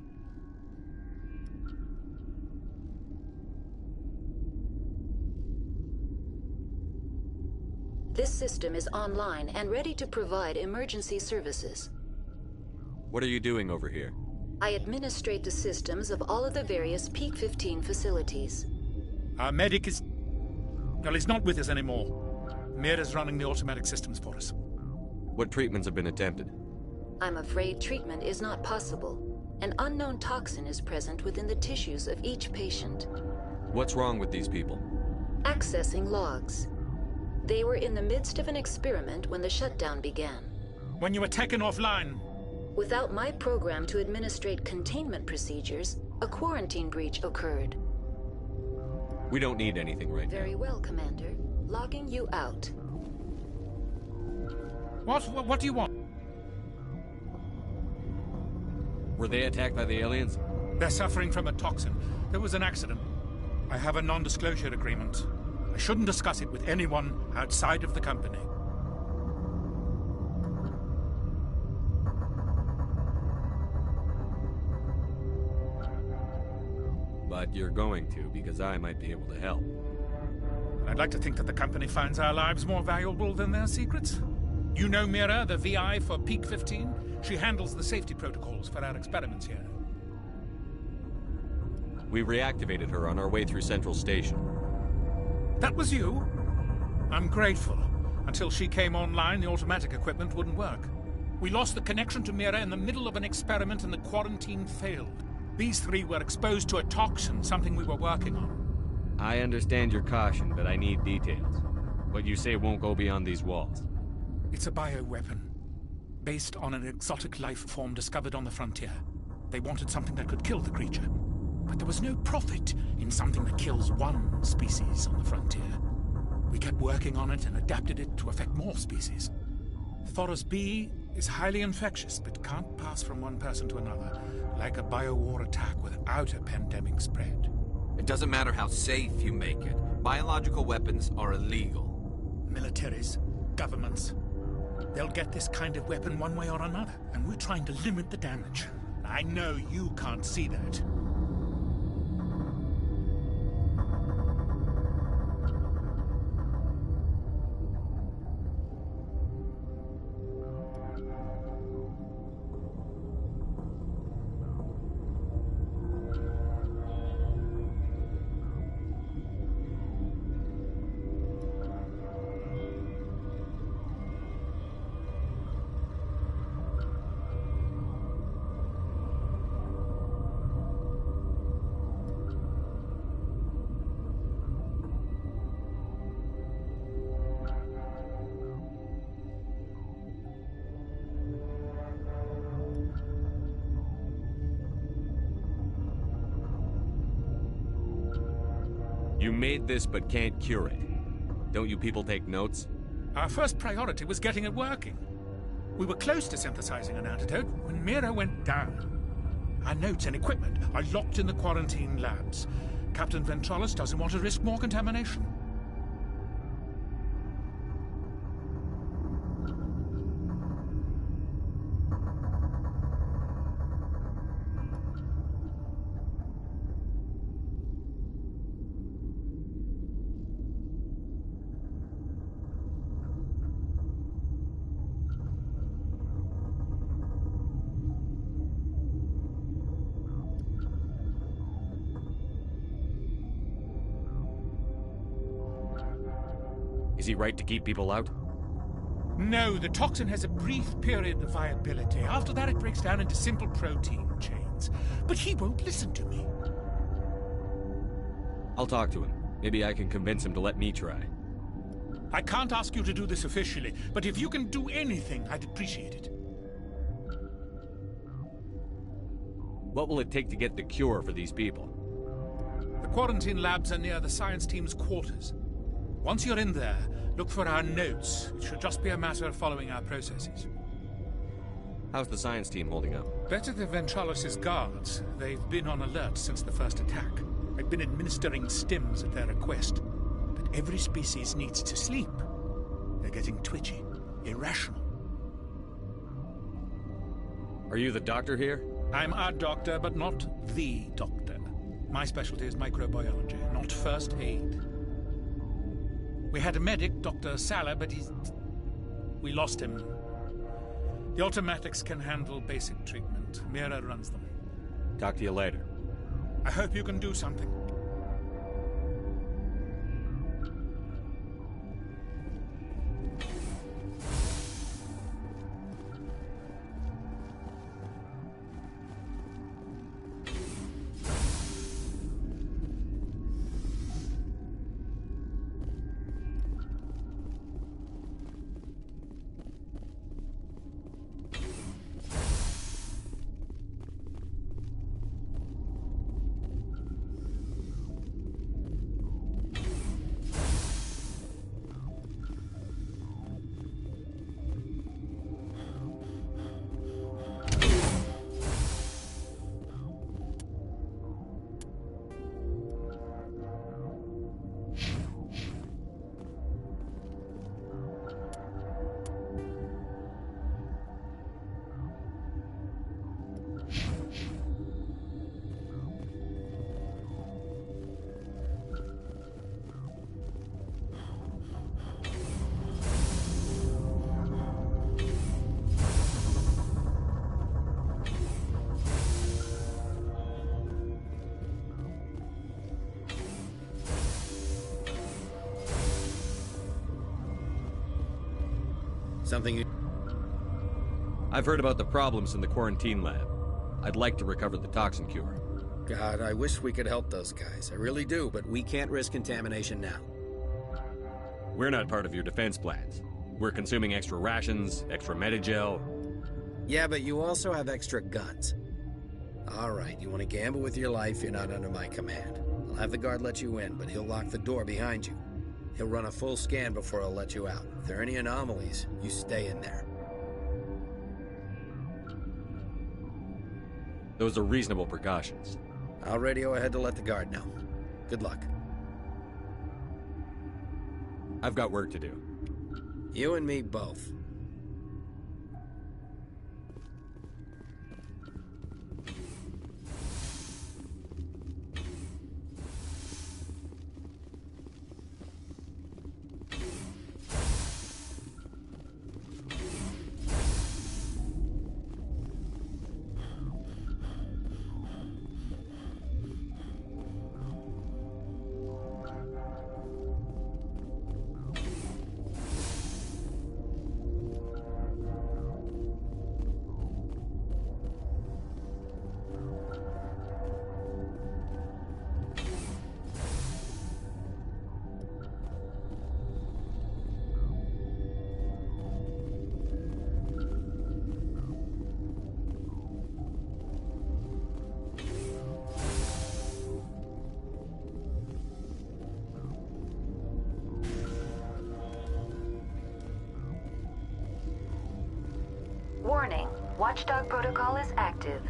This system is online and ready to provide emergency services. What are you doing over here? I administrate the systems of all of the various Peak 15 facilities. Our medic is... well, he's not with us anymore. Mira's running the automatic systems for us. What treatments have been attempted? I'm afraid treatment is not possible. An unknown toxin is present within the tissues of each patient. What's wrong with these people? Accessing logs. They were in the midst of an experiment when the shutdown began. When you were taken offline? Without my program to administrate containment procedures, a quarantine breach occurred. We don't need anything right now. Very well, Commander. Logging you out. What do you want? Were they attacked by the aliens? They're suffering from a toxin. There was an accident. I have a non-disclosure agreement. I shouldn't discuss it with anyone outside of the company. But you're going to, because I might be able to help. I'd like to think that the company finds our lives more valuable than their secrets. You know Mira, the VI for Peak 15? She handles the safety protocols for our experiments here. We reactivated her on our way through Central Station. That was you? I'm grateful. Until she came online, the automatic equipment wouldn't work. We lost the connection to Mira in the middle of an experiment and the quarantine failed. These three were exposed to a toxin, something we were working on. I understand your caution, but I need details. What you say won't go beyond these walls. It's a bioweapon, based on an exotic life form discovered on the frontier. They wanted something that could kill the creature. But there was no profit in something that kills one species on the frontier. We kept working on it and adapted it to affect more species. Thoros B is highly infectious, but can't pass from one person to another, like a biowar attack without a pandemic spread. It doesn't matter how safe you make it. Biological weapons are illegal. Militaries, governments, they'll get this kind of weapon one way or another, and we're trying to limit the damage. I know you can't see that. You made this but can't cure it. Don't you people take notes? Our first priority was getting it working. We were close to synthesizing an antidote when Mira went down. Our notes and equipment are locked in the quarantine labs. Captain Ventralis doesn't want to risk more contamination. Is he right to keep people out? No, the toxin has a brief period of viability. After that, it breaks down into simple protein chains. But he won't listen to me. I'll talk to him. Maybe I can convince him to let me try. I can't ask you to do this officially, but if you can do anything, I'd appreciate it. What will it take to get the cure for these people? The quarantine labs are near the science team's quarters. Once you're in there, look for our notes. It should just be a matter of following our processes. How's the science team holding up? Better than Ventralis' guards. They've been on alert since the first attack. I've been administering stims at their request. But every species needs to sleep. They're getting twitchy, irrational. Are you the doctor here? I'm our doctor, but not the doctor. My specialty is microbiology, not first aid. We had a medic, Dr. Salah, but we lost him. The automatics can handle basic treatment. Mira runs them. Talk to you later. I hope you can do something. Something you... I've heard about the problems in the quarantine lab. I'd like to recover the toxin cure. God, I wish we could help those guys. I really do, but we can't risk contamination now. We're not part of your defense plans. We're consuming extra rations, extra Metagel. Yeah, but you also have extra guns. All right, you want to gamble with your life, you're not under my command. I'll have the guard let you in, but he'll lock the door behind you. He'll run a full scan before he'll let you out. If there are any anomalies, you stay in there. Those are reasonable precautions. I'll radio ahead to let the guard know. Good luck. I've got work to do. You and me both. Watchdog protocol is active.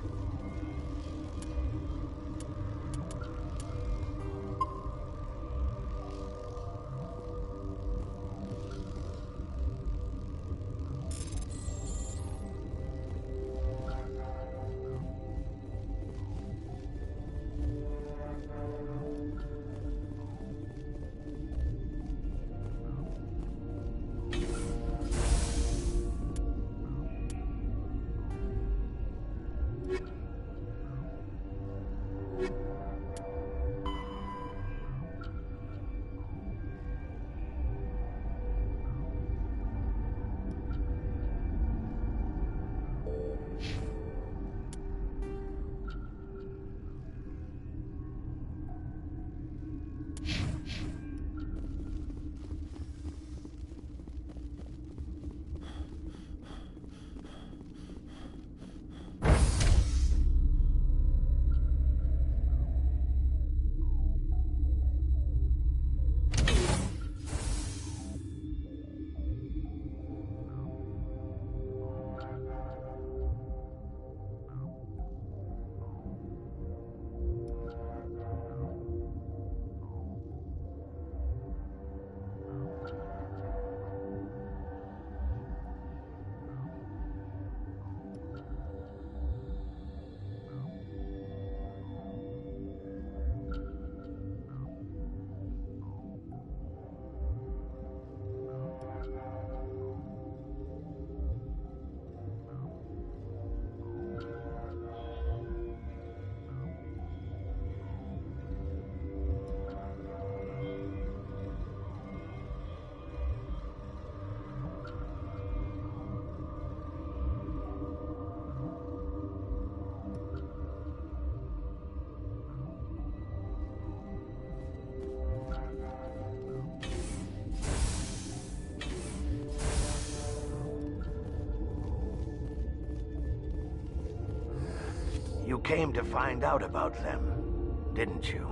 You came to find out about them, didn't you?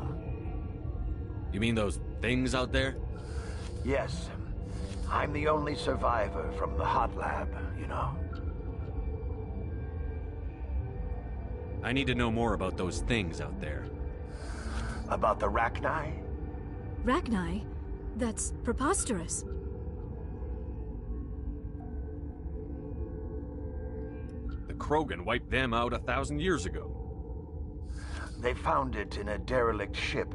You mean those things out there? Yes. I'm the only survivor from the hot lab, you know. I need to know more about those things out there. About the Rachni? Rachni? That's preposterous. The Krogan wiped them out 1,000 years ago. They found it in a derelict ship.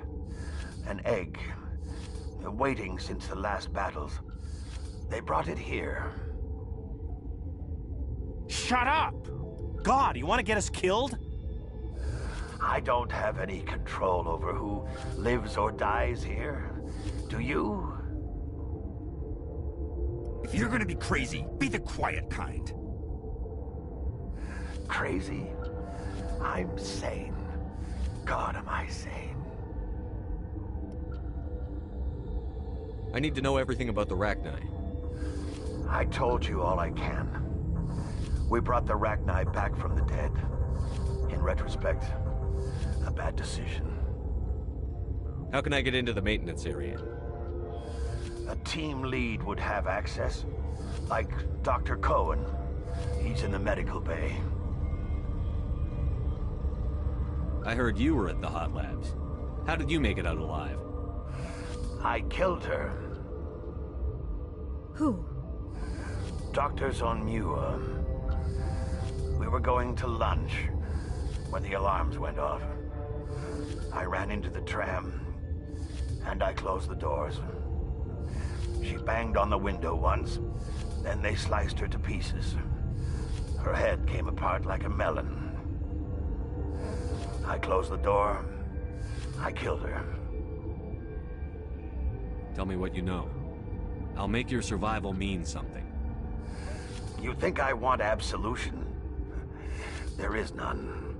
An egg. Waiting since the last battles. They brought it here. Shut up! God, you want to get us killed? I don't have any control over who lives or dies here. Do you? If you're gonna be crazy, be the quiet kind. Crazy? I'm sane. God, am I sane. I need to know everything about the Rachni. I told you all I can. We brought the Rachni back from the dead. In retrospect, a bad decision. How can I get into the maintenance area? A team lead would have access. Like Dr. Cohen. He's in the medical bay. I heard you were at the hot labs. How did you make it out alive? I killed her. Who? Doctors on Muir. We were going to lunch when the alarms went off. I ran into the tram, and I closed the doors. She banged on the window once, then they sliced her to pieces. Her head came apart like a melon. I closed the door. I killed her. Tell me what you know. I'll make your survival mean something. You think I want absolution? There is none.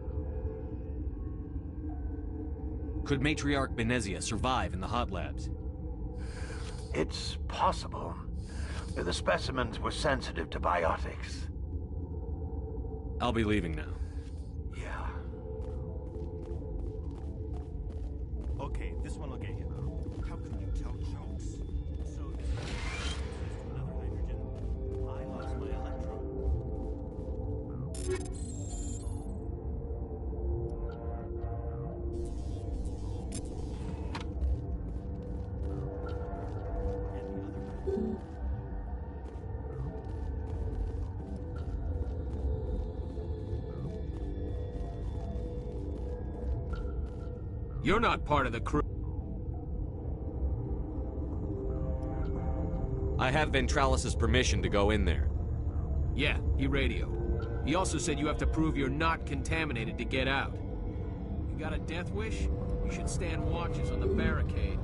Could Matriarch Benezia survive in the hot labs? It's possible. The specimens were sensitive to biotics. I'll be leaving now. Yeah. Okay, this one will get you. How could you tell jokes? So this is another hydrogen. I lost my electron. You're not part of the crew. I have Ventralis' permission to go in there. Yeah, he radioed. He also said you have to prove you're not contaminated to get out. You got a death wish? You should stand watches on the barricade.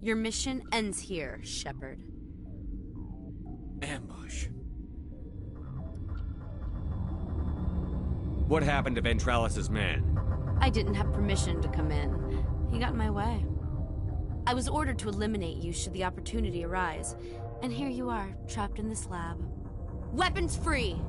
Your mission ends here, Shepard. Ambush. What happened to Ventralis' man? I didn't have permission to come in. He got in my way. I was ordered to eliminate you should the opportunity arise. And here you are, trapped in this lab. Weapons free!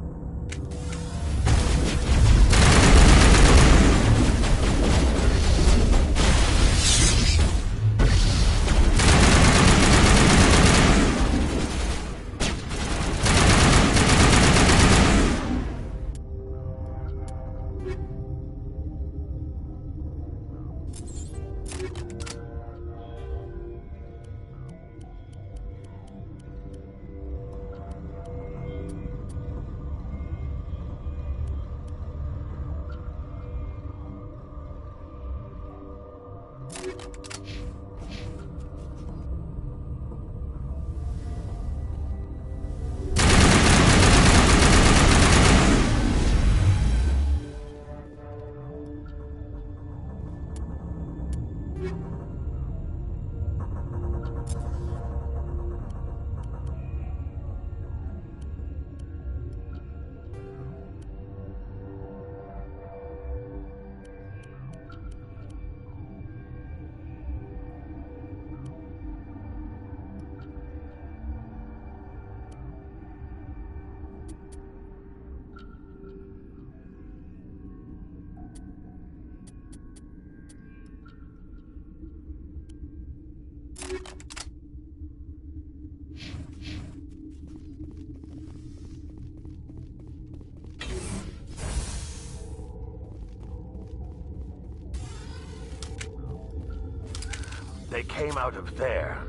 They came out of there.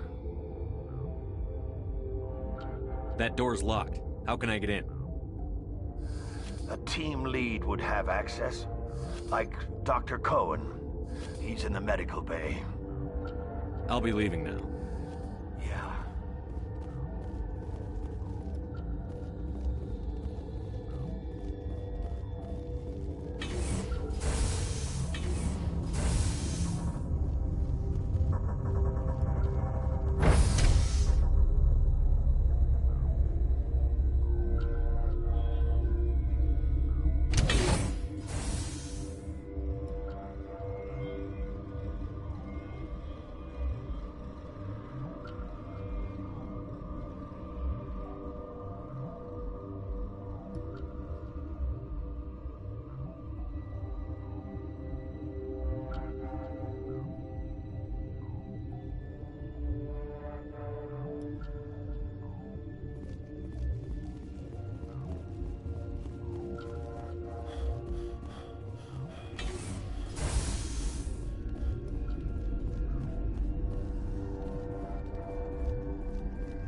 That door's locked. How can I get in? A team lead would have access. Like Dr. Cohen. He's in the medical bay. I'll be leaving now. Yeah.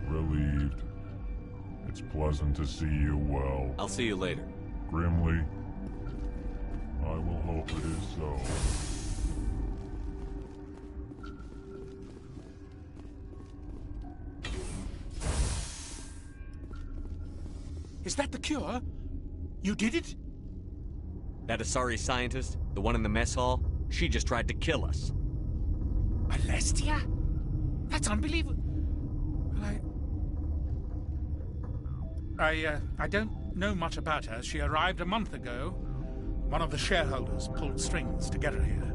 Relieved. It's pleasant to see you well. I'll see you later. Grimly, I will hope it is so. Is that the cure? You did it? That Asari scientist? The one in the mess hall? She just tried to kill us. Benezia? That's unbelievable. Well, I don't know much about her. She arrived a month ago. One of the shareholders pulled strings to get her here.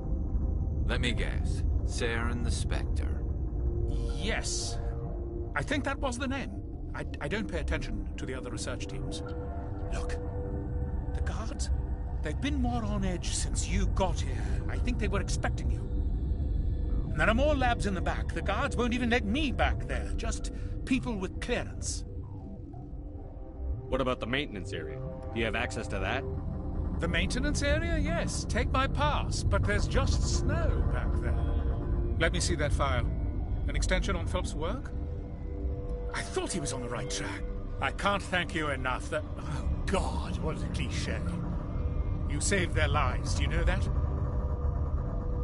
Let me guess. Saren the Spectre. Yes. I think that was the name. I don't pay attention to the other research teams. Look, the guards, they've been more on edge since you got here. I think they were expecting you. And there are more labs in the back. The guards won't even let me back there. Just people with clearance. What about the maintenance area? Do you have access to that? The maintenance area? Yes. Take my pass. But there's just snow back there. Let me see that file. An extension on Phelps' work? I thought he was on the right track. I can't thank you enough that... Oh, God, what a cliché. You saved their lives, do you know that?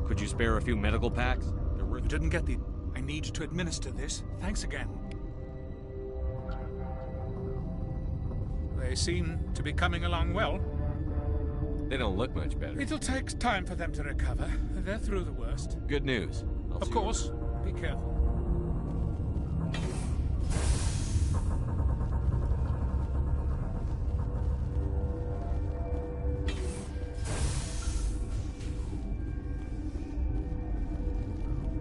Could you spare a few medical packs? You didn't get the... I need to administer this. Thanks again. They seem to be coming along well. They don't look much better. It'll take time for them to recover. They're through the worst. Good news. Of course. Be careful.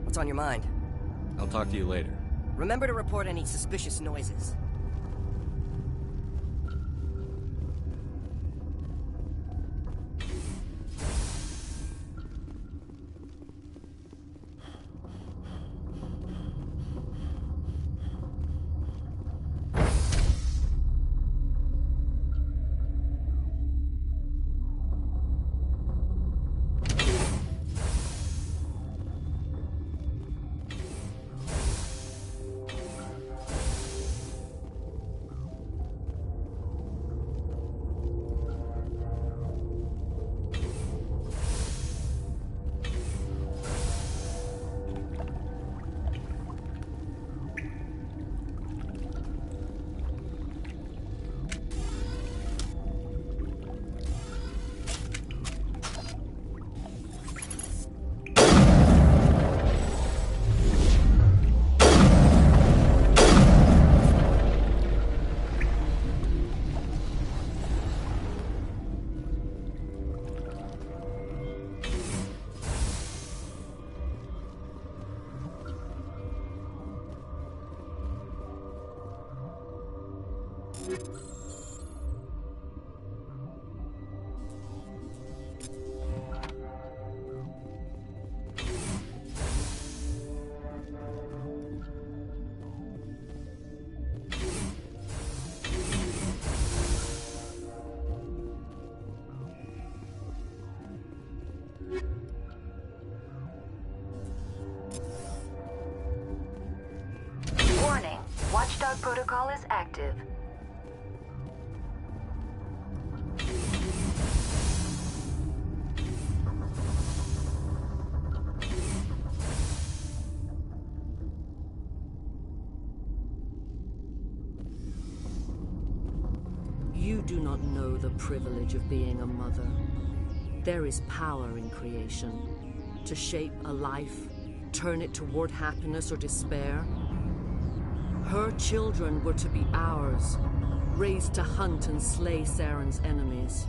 What's on your mind? I'll talk to you later. Remember to report any suspicious noises. Warning. Watchdog protocol is active. You do not know the privilege of being a mother. There is power in creation. To shape a life, turn it toward happiness or despair. Her children were to be ours, raised to hunt and slay Saren's enemies.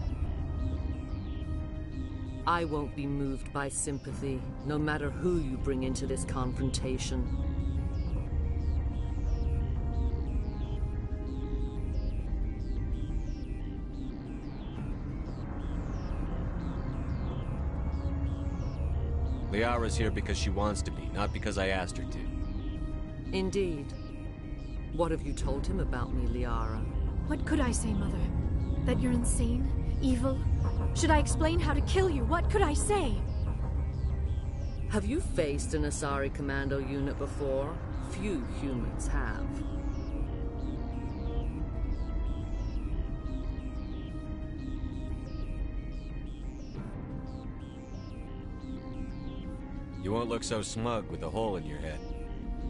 I won't be moved by sympathy, no matter who you bring into this confrontation. Liara's here because she wants to be, not because I asked her to. Indeed. What have you told him about me, Liara? What could I say, Mother? That you're insane? Evil? Should I explain how to kill you? What could I say? Have you faced an Asari commando unit before? Few humans have. You won't look so smug with a hole in your head.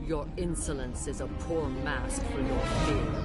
Your insolence is a poor mask for your fear.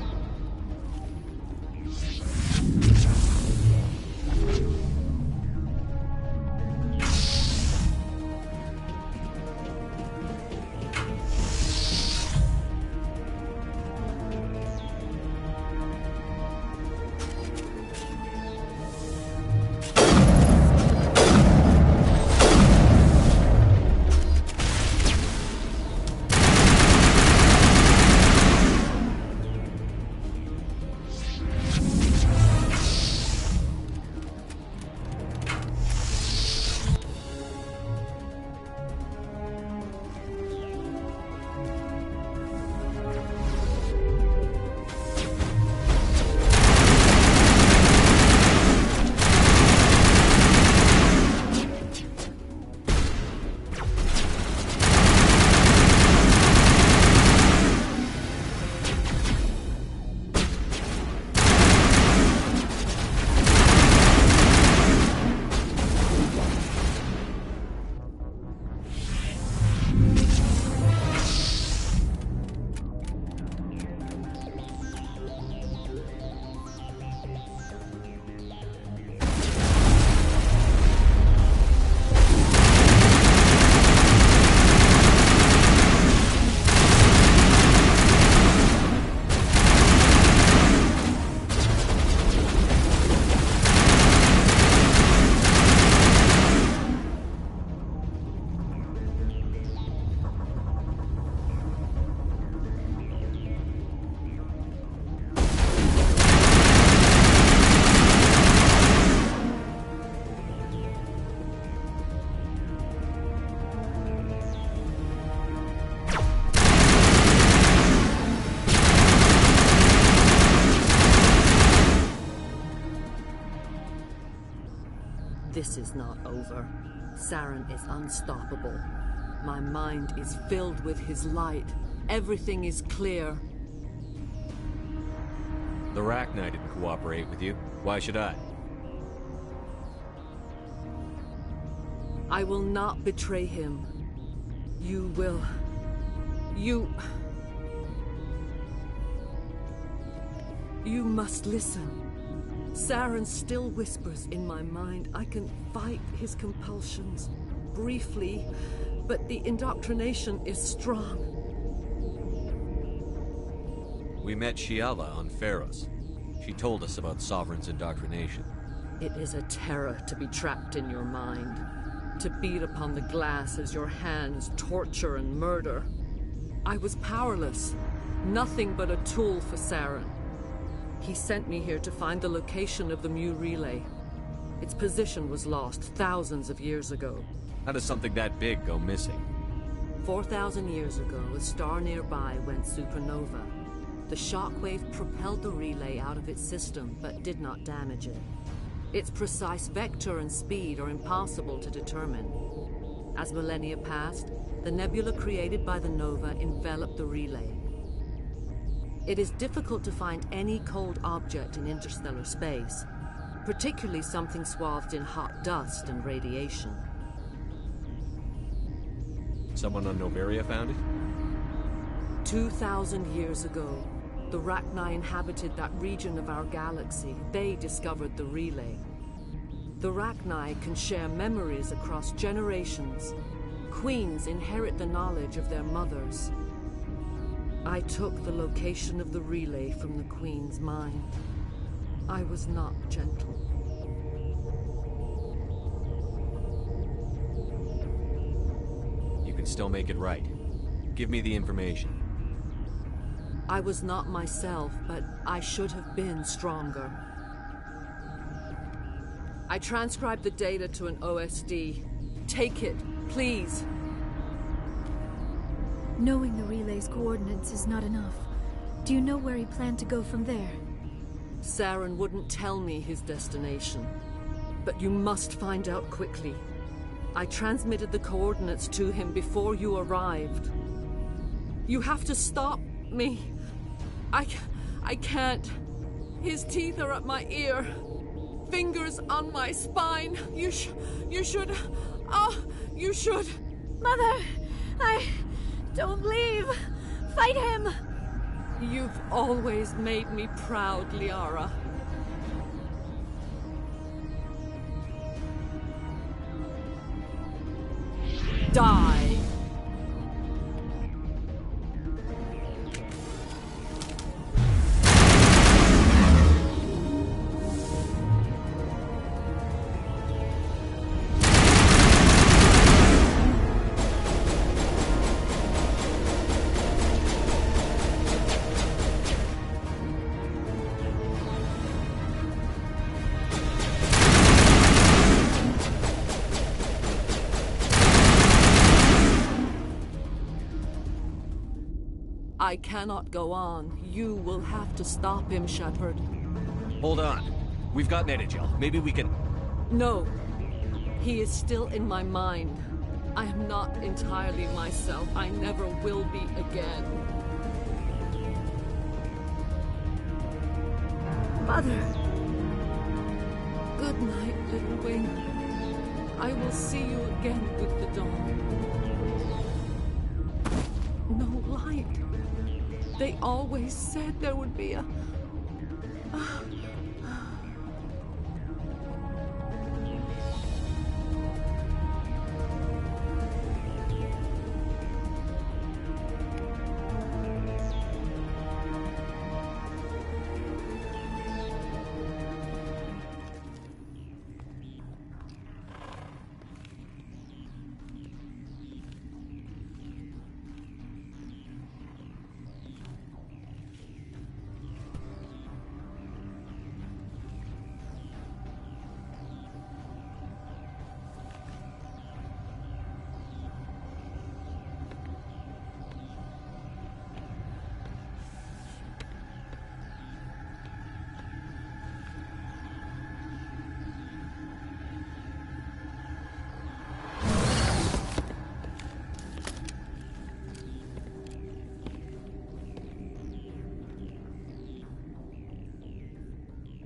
This is not over. Saren is unstoppable. My mind is filled with his light. Everything is clear. The Rachni didn't cooperate with you. Why should I? I will not betray him. You will. You must listen. Saren still whispers in my mind. I can fight his compulsions, briefly, but the indoctrination is strong. We met Shiala on Pharos. She told us about Sovereign's indoctrination. It is a terror to be trapped in your mind, to beat upon the glass as your hands torture and murder. I was powerless, nothing but a tool for Saren. He sent me here to find the location of the Mu relay. Its position was lost thousands of years ago. How does something that big go missing? 4,000 years ago, a star nearby went supernova. The shockwave propelled the relay out of its system, but did not damage it. Its precise vector and speed are impossible to determine. As millennia passed, the nebula created by the nova enveloped the relay. It is difficult to find any cold object in interstellar space, particularly something swathed in hot dust and radiation. Someone on Noveria found it? 2,000 years ago, the Rachni inhabited that region of our galaxy. They discovered the relay. The Rachni can share memories across generations. Queens inherit the knowledge of their mothers. I took the location of the relay from the Queen's mind. I was not gentle. You can still make it right. Give me the information. I was not myself, but I should have been stronger. I transcribed the data to an OSD. Take it, please. Knowing the relay's coordinates is not enough. Do you know where he planned to go from there? Saren wouldn't tell me his destination. But you must find out quickly. I transmitted the coordinates to him before you arrived. You have to stop me. I can't. His teeth are at my ear. Fingers on my spine. You should. Oh, you should. Mother, don't leave. Fight him. You've always made me proud, Liara. Die. I cannot go on. You will have to stop him, Shepard. Hold on. We've got Benezia. Maybe we can... No. He is still in my mind. I am not entirely myself. I never will be again. Mother. Good night, little wing. I will see you again with the dawn. No light. They always said there would be a...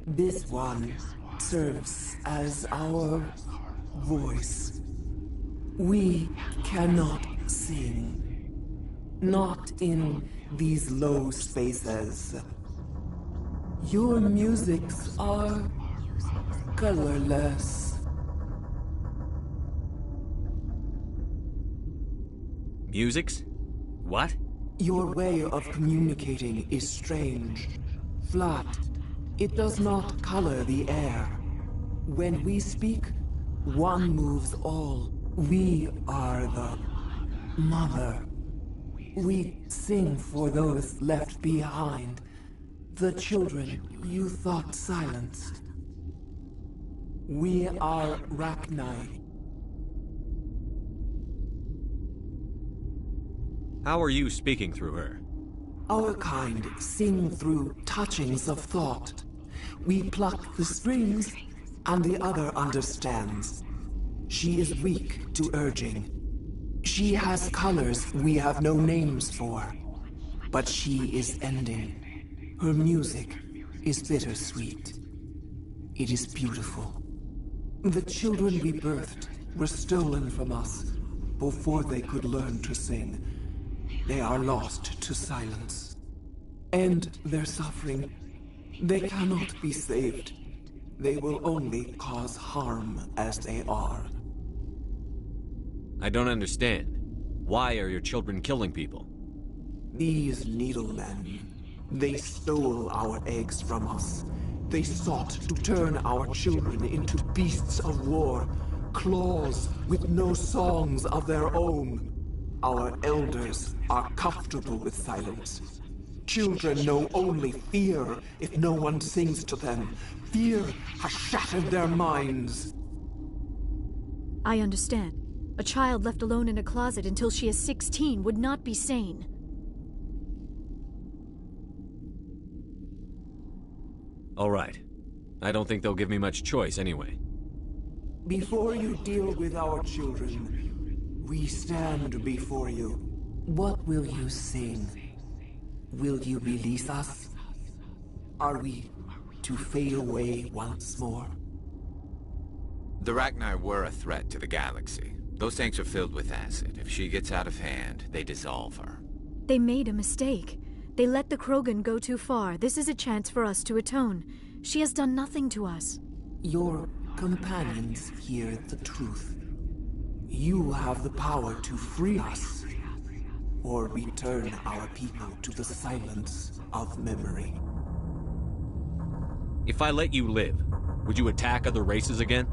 This one serves as our voice. We cannot sing. Not in these low spaces. Your musics are colorless. Musics? What? Your way of communicating is strange. Flat. It does not color the air. When we speak, one moves all. We are the mother. We sing for those left behind. The children you thought silenced. We are Rachni. How are you speaking through her? Our kind sing through touchings of thought. We pluck the strings, and the other understands. She is weak to urging. She has colors we have no names for. But she is ending. Her music is bittersweet. It is beautiful. The children we birthed were stolen from us before they could learn to sing. They are lost to silence. End their suffering. They cannot be saved. They will only cause harm as they are. I don't understand. Why are your children killing people? These needlemen, they stole our eggs from us. They sought to turn our children into beasts of war, claws with no songs of their own. Our elders are comfortable with silence. Children know only fear if no one sings to them. Fear has shattered their minds. I understand. A child left alone in a closet until she is 16 would not be sane. All right. I don't think they'll give me much choice anyway. Before you deal with our children, we stand before you. What will you sing? Will you release us? Are we to fade away once more? The Rachni were a threat to the galaxy. Those tanks are filled with acid. If she gets out of hand, they dissolve her. They made a mistake. They let the Krogan go too far. This is a chance for us to atone. She has done nothing to us. Your companions hear the truth. You have the power to free us, or return our people to the silence of memory. If I let you live, would you attack other races again?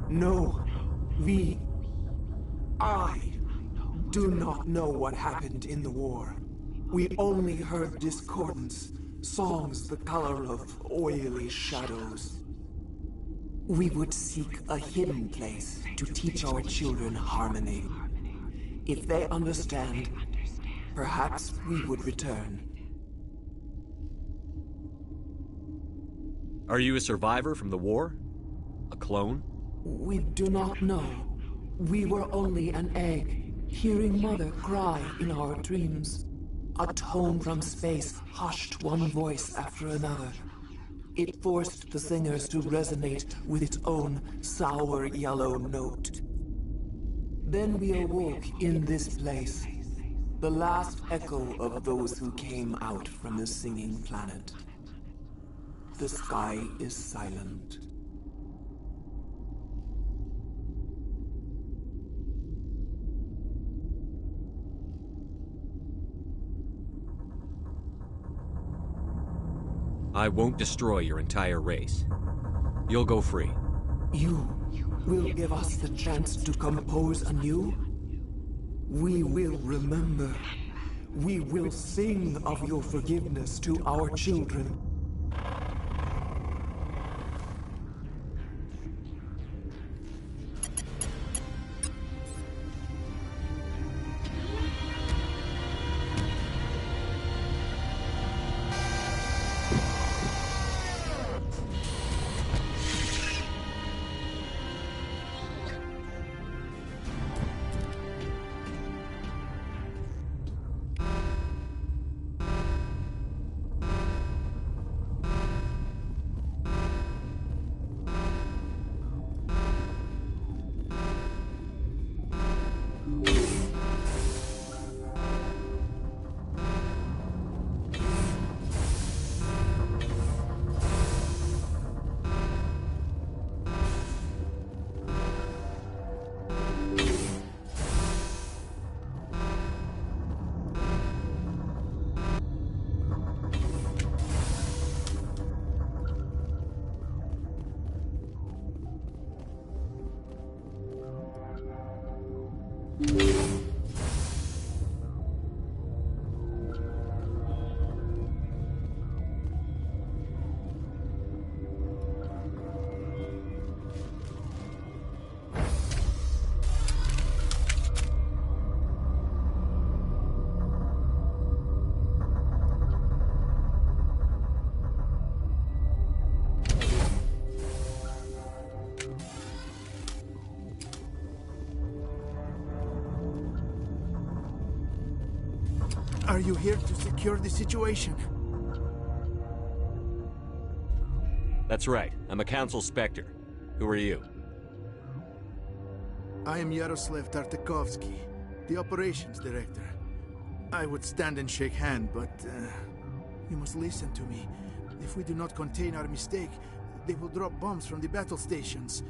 No. I do not know what happened in the war. We only heard discordance, songs the color of oily shadows. We would seek a hidden place to teach our children harmony. If they understand, perhaps we would return. Are you a survivor from the war? A clone? We do not know. We were only an egg, hearing Mother cry in our dreams. A tone from space hushed one voice after another. It forced the singers to resonate with its own sour yellow note. Then we awoke in this place, the last echo of those who came out from the singing planet. The sky is silent. I won't destroy your entire race. You'll go free. You will give us the chance to compose anew? We will remember. We will sing of your forgiveness to our children. Are you here to secure the situation? That's right. I'm a Council Spectre. Who are you? I am Yaroslav Tartakovsky, the operations director. I would stand and shake hand, but you must listen to me. If we do not contain our mistake, they will drop bombs from the battle stations.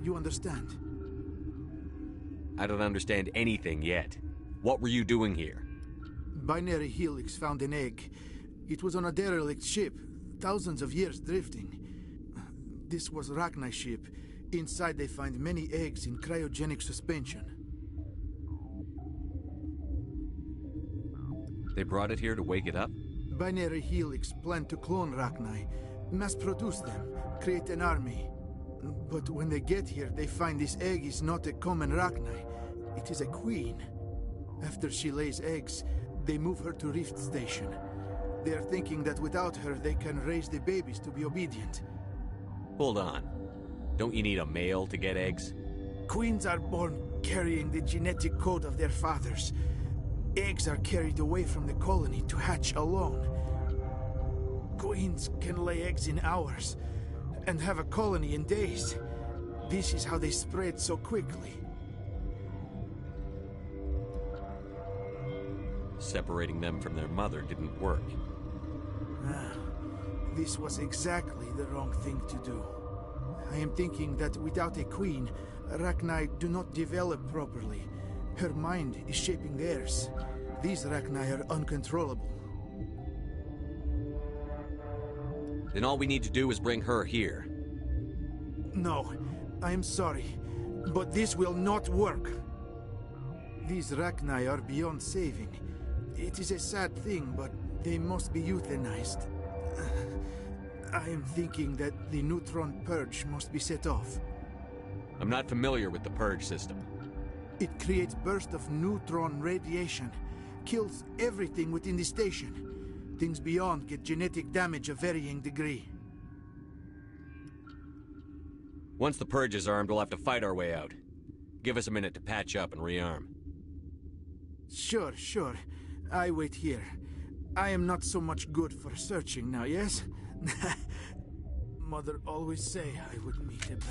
You understand? I don't understand anything yet. What were you doing here? Binary Helix found an egg. It was on a derelict ship, thousands of years drifting. This was Rachni's ship. Inside they find many eggs in cryogenic suspension. They brought it here to wake it up? Binary Helix planned to clone Rachni, mass-produce them, create an army. But when they get here, they find this egg is not a common Rachni. It is a queen. After she lays eggs, they move her to Rift Station. They are thinking that without her, they can raise the babies to be obedient. Hold on. Don't you need a male to get eggs? Queens are born carrying the genetic code of their fathers. Eggs are carried away from the colony to hatch alone. Queens can lay eggs in hours and have a colony in days. This is how they spread so quickly. Separating them from their mother didn't work. This was exactly the wrong thing to do. I am thinking that without a queen, Rachni do not develop properly. Her mind is shaping theirs. These Rachni are uncontrollable. Then all we need to do is bring her here. No, I am sorry, but this will not work. These Rachni are beyond saving. It is a sad thing, but they must be euthanized. I am thinking that the neutron purge must be set off. I'm not familiar with the purge system. It creates bursts of neutron radiation, kills everything within the station. Things beyond get genetic damage of varying degree. Once the purge is armed, we'll have to fight our way out. Give us a minute to patch up and rearm. Sure. I wait here. I am not so much good for searching now, yes? Mother always say I would meet a back.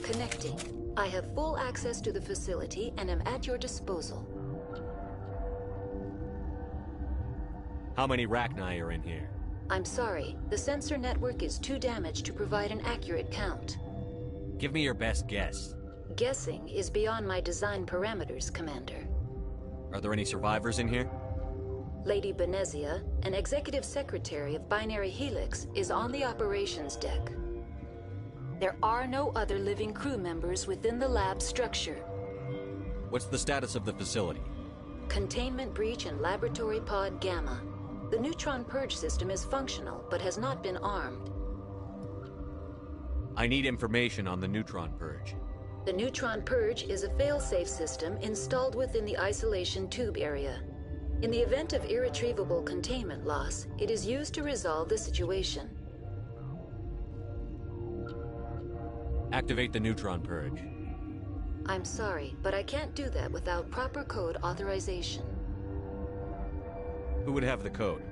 Connecting. I have full access to the facility and am at your disposal. How many Rachni are in here? I'm sorry. The sensor network is too damaged to provide an accurate count. Give me your best guess. Guessing is beyond my design parameters, Commander. Are there any survivors in here? Lady Benezia, an executive secretary of Binary Helix, is on the operations deck. There are no other living crew members within the lab structure. What's the status of the facility? Containment breach in Laboratory Pod Gamma. The neutron purge system is functional, but has not been armed. I need information on the neutron purge. The neutron purge is a fail-safe system installed within the isolation tube area. In the event of irretrievable containment loss, it is used to resolve the situation. Activate the neutron purge. I'm sorry, but I can't do that without proper code authorization. Who would have the code?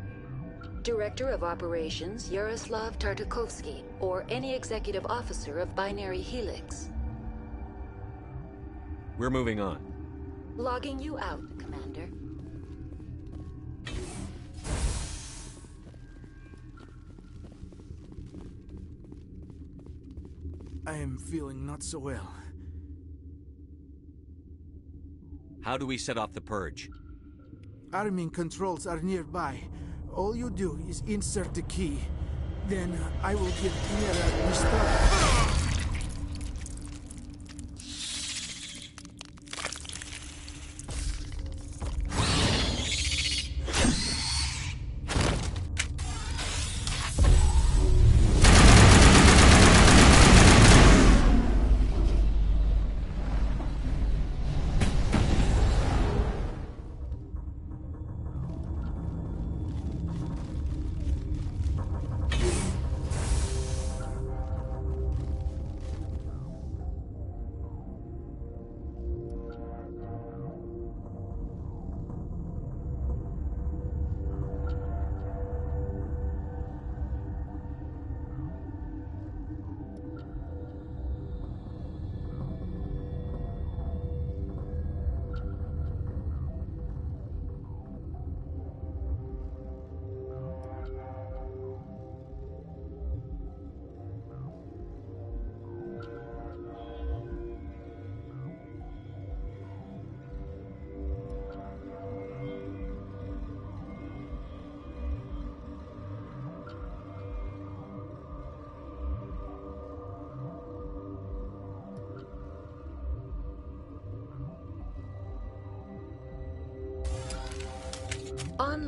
Director of Operations Yaroslav Tartakovsky, or any executive officer of Binary Helix. We're moving on. Logging you out, Commander. I am feeling not so well. How do we set off the purge? Arming controls are nearby. All you do is insert the key. Then I will give Kira restart.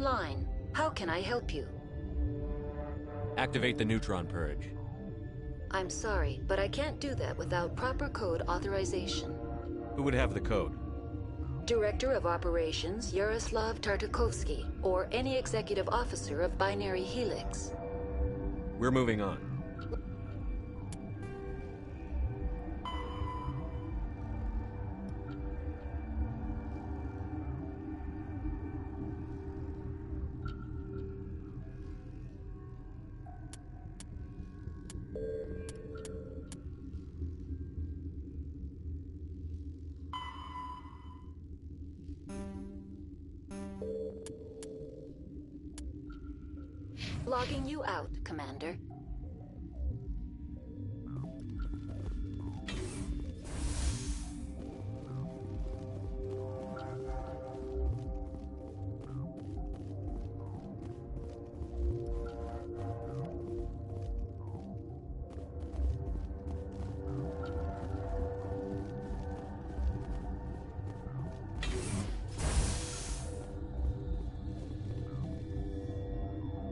Online. How can I help you? Activate the neutron purge. I'm sorry, but I can't do that without proper code authorization. Who would have the code? Director of Operations Yaroslav Tartakovsky, or any executive officer of Binary Helix. We're moving on. Logging you out, Commander.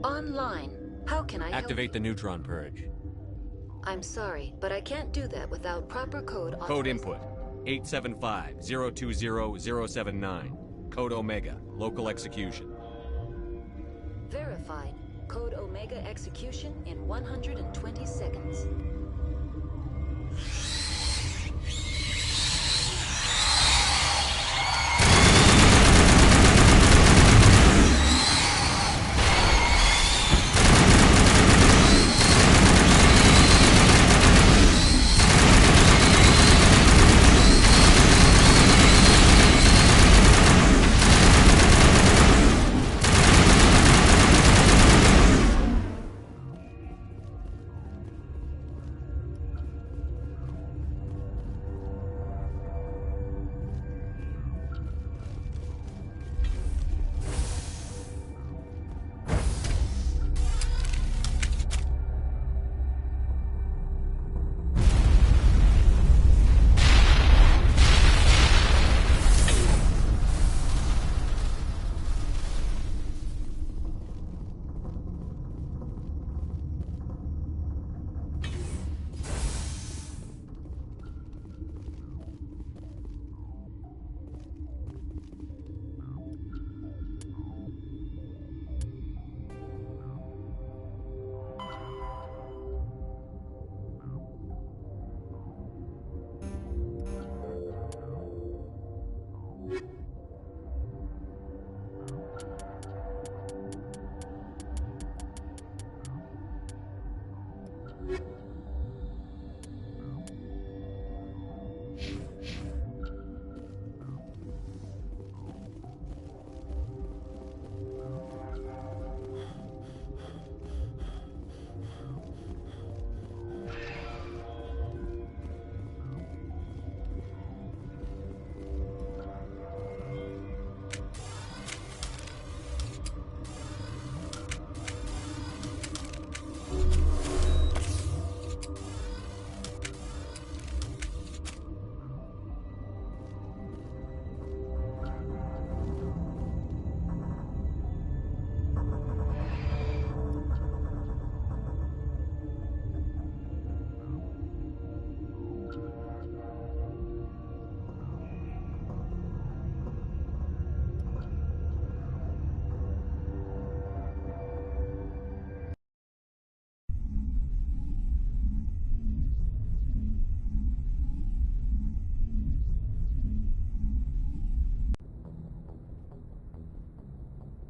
Online. How can I Activate the neutron purge. I'm sorry, but I can't do that without proper code Code input. 875-020-079. Code Omega. Local execution. Verified. Code Omega execution in 120 seconds.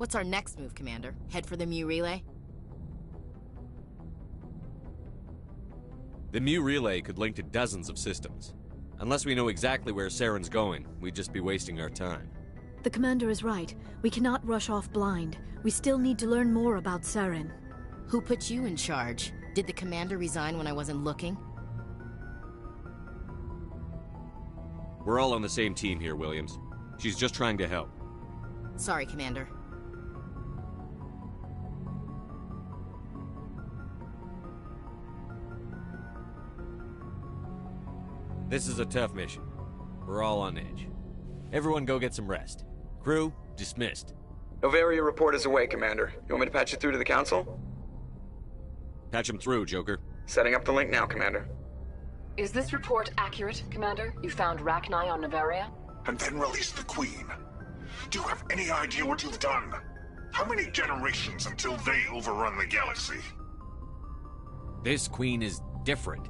What's our next move, Commander? Head for the Mu relay? The Mu relay could link to dozens of systems. Unless we know exactly where Saren's going, we'd just be wasting our time. The Commander is right. We cannot rush off blind. We still need to learn more about Saren. Who put you in charge? Did the Commander resign when I wasn't looking? We're all on the same team here, Williams. She's just trying to help. Sorry, Commander. This is a tough mission. We're all on edge. Everyone go get some rest. Crew, dismissed. Novaria report is away, Commander. You want me to patch it through to the Council? Patch him through, Joker. Setting up the link now, Commander. Is this report accurate, Commander? You found Rachni on Novaria? And then released the Queen. Do you have any idea what you've done? How many generations until they overrun the galaxy? This Queen is different.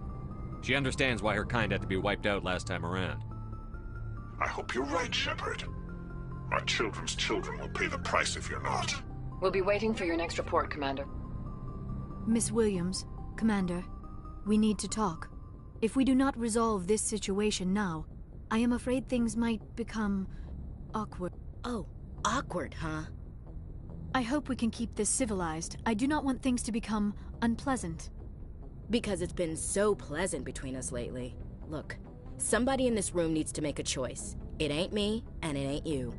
She understands why her kind had to be wiped out last time around. I hope you're right, Shepard. Our children's children will pay the price if you're not. We'll be waiting for your next report, Commander. Miss Williams, Commander, we need to talk. If we do not resolve this situation now, I am afraid things might become awkward. Oh, awkward, huh? I hope we can keep this civilized. I do not want things to become unpleasant. Because it's been so pleasant between us lately. Look, somebody in this room needs to make a choice. It ain't me, and it ain't you.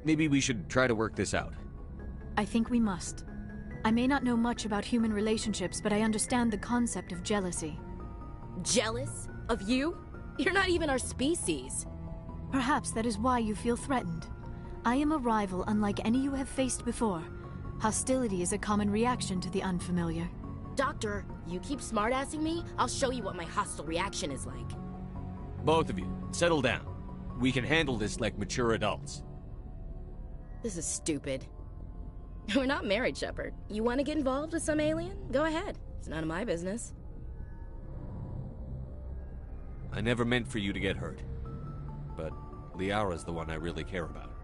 Maybe we should try to work this out. I think we must. I may not know much about human relationships, but I understand the concept of jealousy. Jealous? Of you? You're not even our species. Perhaps that is why you feel threatened. I am a rival unlike any you have faced before. Hostility is a common reaction to the unfamiliar. Doctor, you keep smartassing me, I'll show you what my hostile reaction is like. Both of you, settle down. We can handle this like mature adults. This is stupid. We're not married, Shepard. You want to get involved with some alien? Go ahead. It's none of my business. I never meant for you to get hurt. But Liara's the one I really care about.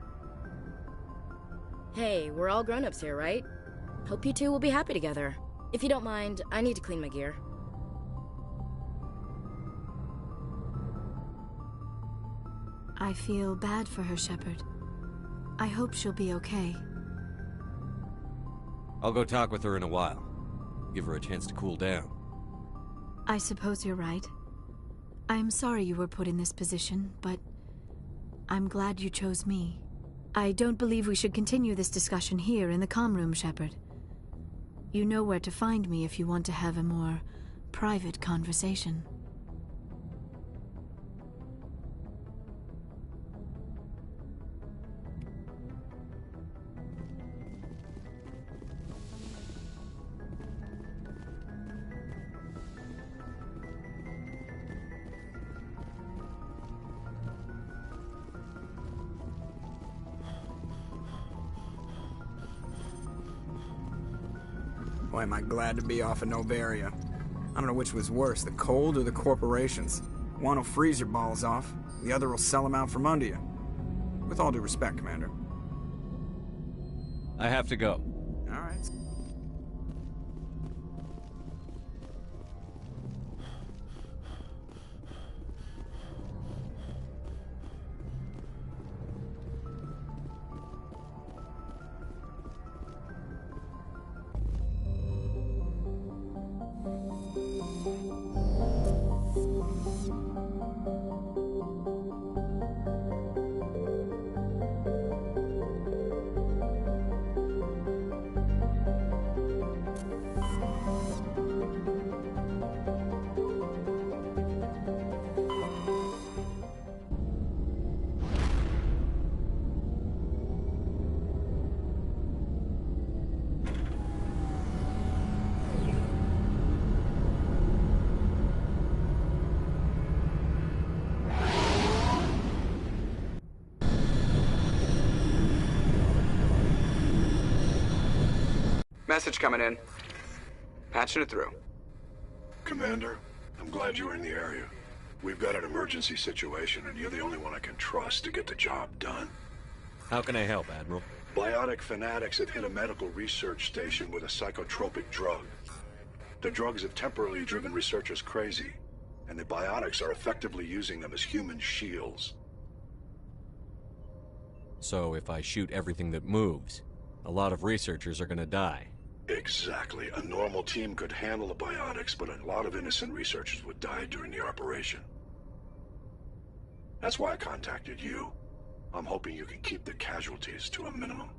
Hey, we're all grown-ups here, right? Hope you two will be happy together. If you don't mind, I need to clean my gear. I feel bad for her, Shepard. I hope she'll be okay. I'll go talk with her in a while. Give her a chance to cool down. I suppose you're right. I'm sorry you were put in this position, but I'm glad you chose me. I don't believe we should continue this discussion here in the comm room, Shepard. You know where to find me if you want to have a more private conversation. Boy, am I glad to be off of Novaria. I don't know which was worse, the cold or the corporations. One will freeze your balls off, the other will sell them out from under you. With all due respect, Commander. I have to go. All right. Message coming in. Patching it through. Commander, I'm glad you're in the area. We've got an emergency situation, and you're the only one I can trust to get the job done. How can I help, Admiral? Biotic fanatics have hit a medical research station with a psychotropic drug. The drugs have temporarily driven researchers crazy, and the biotics are effectively using them as human shields. So if I shoot everything that moves, a lot of researchers are gonna die. Exactly. A normal team could handle the biotics, but a lot of innocent researchers would die during the operation. That's why I contacted you. I'm hoping you can keep the casualties to a minimum.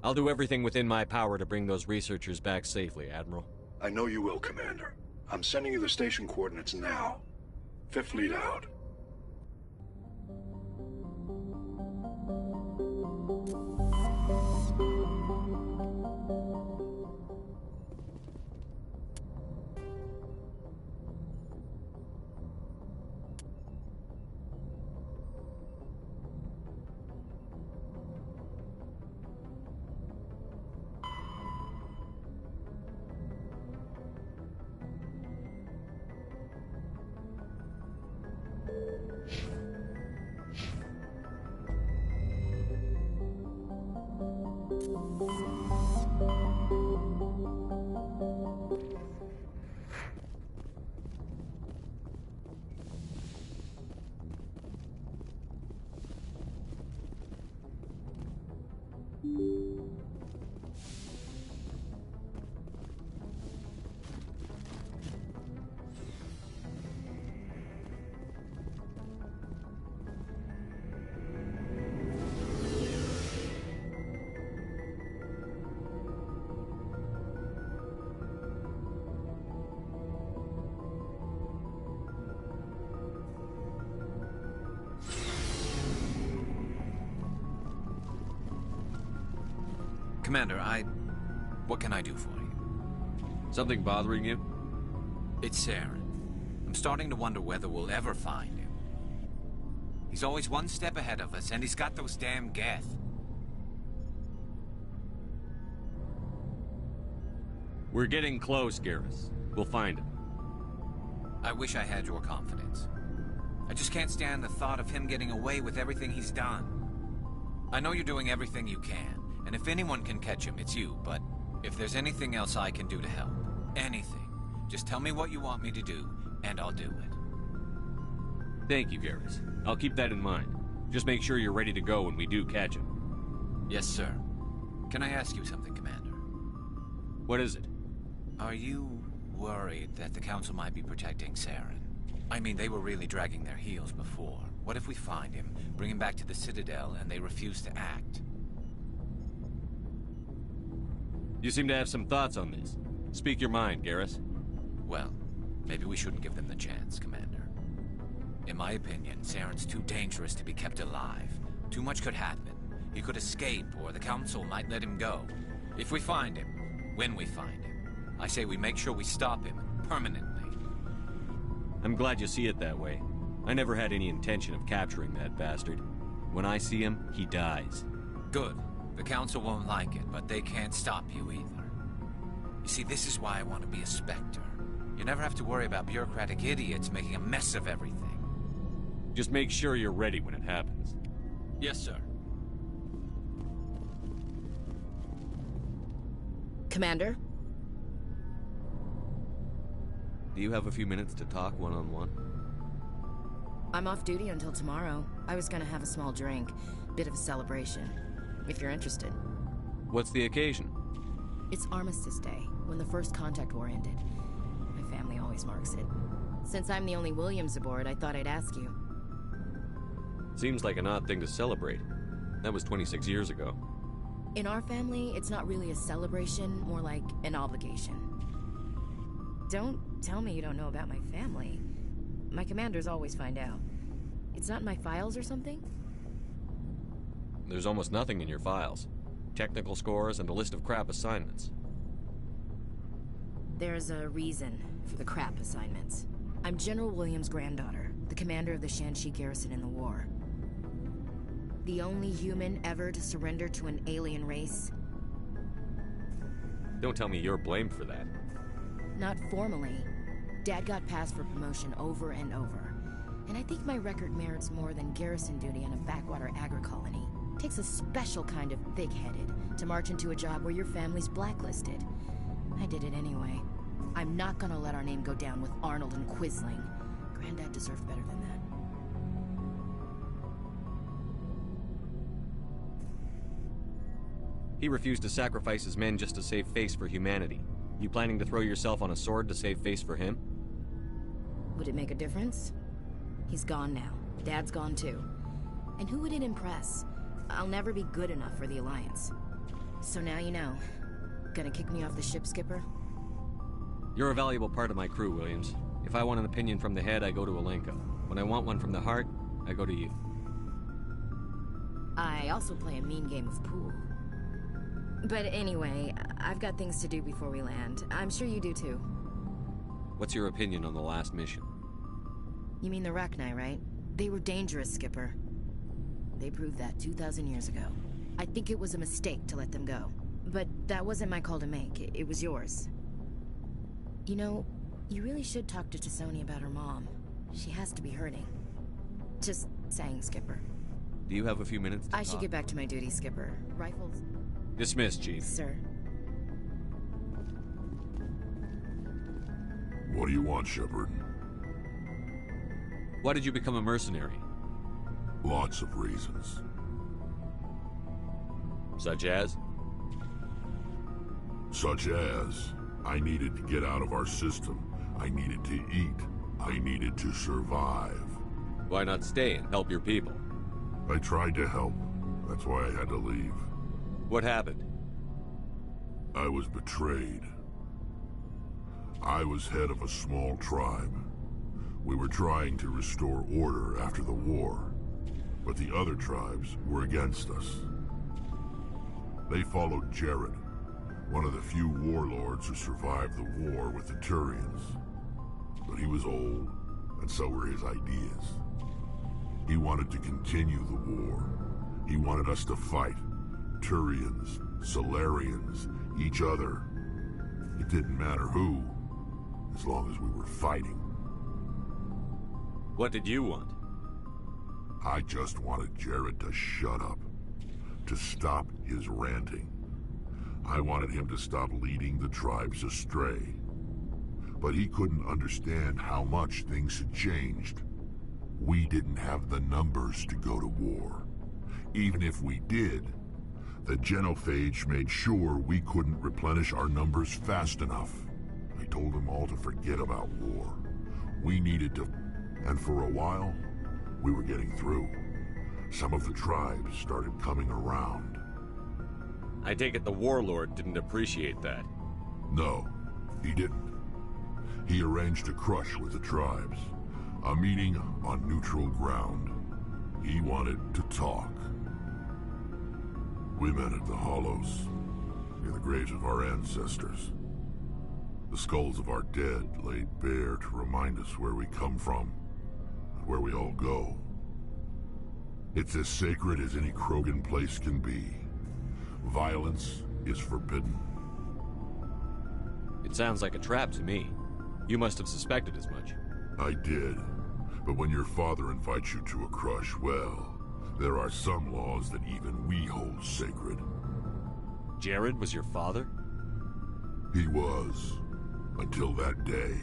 I'll do everything within my power to bring those researchers back safely, Admiral. I know you will, Commander. I'm sending you the station coordinates now. Fifth lead out. Commander, what can I do for you? Something bothering you? It's Saren. I'm starting to wonder whether we'll ever find him. He's always one step ahead of us, and he's got those damn Geth. We're getting close, Garrus. We'll find him. I wish I had your confidence. I just can't stand the thought of him getting away with everything he's done. I know you're doing everything you can, and if anyone can catch him, it's you, but if there's anything else I can do to help, anything, just tell me what you want me to do, and I'll do it. Thank you, Garrus. I'll keep that in mind. Just make sure you're ready to go when we do catch him. Yes, sir. Can I ask you something, Commander? What is it? Are you worried that the Council might be protecting Saren? I mean, they were really dragging their heels before. What if we find him, bring him back to the Citadel, and they refuse to act? You seem to have some thoughts on this. Speak your mind, Garrus. Well, maybe we shouldn't give them the chance, Commander. In my opinion, Saren's too dangerous to be kept alive. Too much could happen. He could escape, or the Council might let him go. If we find him, when we find him, I say we make sure we stop him, permanently. I'm glad you see it that way. I never had any intention of capturing that bastard. When I see him, he dies. Good. The Council won't like it, but they can't stop you either. You see, this is why I want to be a Spectre. You never have to worry about bureaucratic idiots making a mess of everything. Just make sure you're ready when it happens. Yes, sir. Commander? Do you have a few minutes to talk one-on-one? I'm off duty until tomorrow. I was gonna have a small drink. Bit of a celebration. If you're interested. What's the occasion? It's Armistice Day, when the First Contact War ended. My family always marks it. Since I'm the only Williams aboard, I thought I'd ask you. Seems like an odd thing to celebrate. That was 26 years ago. In our family, it's not really a celebration, more like an obligation. Don't tell me you don't know about my family. My commanders always find out. It's not in my files or something? There's almost nothing in your files. Technical scores and a list of crap assignments. There's a reason for the crap assignments. I'm General Williams' granddaughter, the commander of the Shanxi garrison in the war. The only human ever to surrender to an alien race. Don't tell me you're blamed for that. Not formally. Dad got passed for promotion over and over. And I think my record merits more than garrison duty in a backwater agri-colony. Takes a special kind of thick-headed to march into a job where your family's blacklisted. I did it anyway. I'm not gonna let our name go down with Arnold and Quisling. Granddad deserved better than that. He refused to sacrifice his men just to save face for humanity. You planning to throw yourself on a sword to save face for him? Would it make a difference? He's gone now. Dad's gone too. And who would it impress? I'll never be good enough for the Alliance. So now you know. Gonna kick me off the ship, Skipper? You're a valuable part of my crew, Williams. If I want an opinion from the head, I go to Alenko. When I want one from the heart, I go to you. I also play a mean game of pool. But anyway, I've got things to do before we land. I'm sure you do too. What's your opinion on the last mission? You mean the Rachni, right? They were dangerous, Skipper. They proved that 2,000 years ago. I think it was a mistake to let them go. But that wasn't my call to make. It was yours. You know, you really should talk to T'Soni about her mom. She has to be hurting. Just saying, Skipper. Do you have a few minutes to I should get back to my duty, Skipper. Rifles? Dismissed, Chief. Sir. What do you want, Shepard? Why did you become a mercenary? Lots of reasons. Such as? Such as, I needed to get out of our system. I needed to eat. I needed to survive. Why not stay and help your people? I tried to help. That's why I had to leave. What happened? I was betrayed. I was head of a small tribe. We were trying to restore order after the war, but the other tribes were against us. They followed Jared, one of the few warlords who survived the war with the Turians. But he was old, and so were his ideas. He wanted to continue the war. He wanted us to fight. Turians, Solarians, each other. It didn't matter who, as long as we were fighting. What did you want? I just wanted Jared to shut up, to stop his ranting. I wanted him to stop leading the tribes astray. But he couldn't understand how much things had changed. We didn't have the numbers to go to war. Even if we did, the genophage made sure we couldn't replenish our numbers fast enough. I told them all to forget about war. We needed to... And for a while, we were getting through. Some of the tribes started coming around. I take it the warlord didn't appreciate that. No, he didn't. He arranged a crush with the tribes. A meeting on neutral ground. He wanted to talk. We met at the Hollows, near the graves of our ancestors. The skulls of our dead laid bare to remind us where we come from, and where we all go. It's as sacred as any Krogan place can be. Violence is forbidden. It sounds like a trap to me. You must have suspected as much. I did. But when your father invites you to a crush, well, there are some laws that even we hold sacred. Jared was your father? He was. Until that day.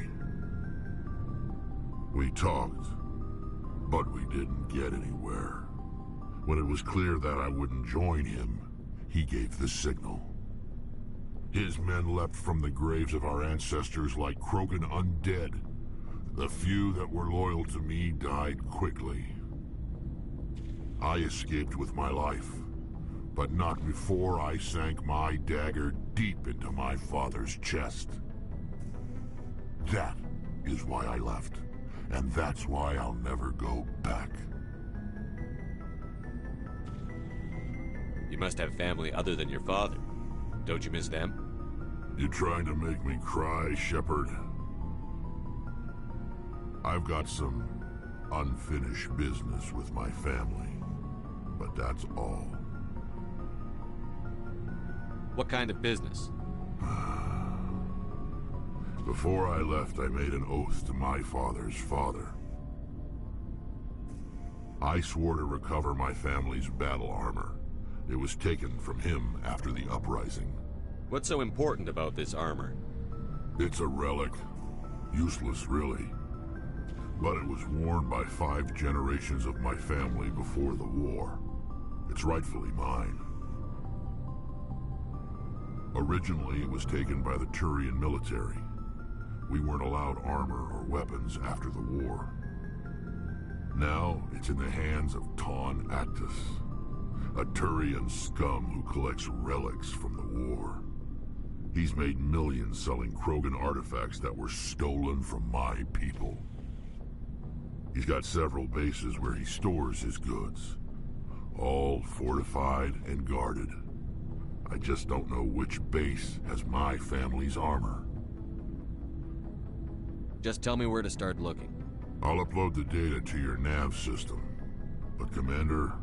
We talked, but we didn't get anywhere. When it was clear that I wouldn't join him, he gave the signal. His men leapt from the graves of our ancestors like Krogan undead. The few that were loyal to me died quickly. I escaped with my life, but not before I sank my dagger deep into my father's chest. That is why I left, and that's why I'll never go back. You must have family other than your father. Don't you miss them? You trying to make me cry, Shepard? I've got some unfinished business with my family, but that's all. What kind of business? Before I left, I made an oath to my father's father. I swore to recover my family's battle armor. It was taken from him after the uprising. What's so important about this armor? It's a relic. Useless, really. But it was worn by 5 generations of my family before the war. It's rightfully mine. Originally, it was taken by the Turian military. We weren't allowed armor or weapons after the war. Now, it's in the hands of Taun Actus, a Turian scum who collects relics from the war. He's made millions selling Krogan artifacts that were stolen from my people. He's got several bases where he stores his goods, all fortified and guarded. I just don't know which base has my family's armor. Just tell me where to start looking. I'll upload the data to your nav system. But Commander,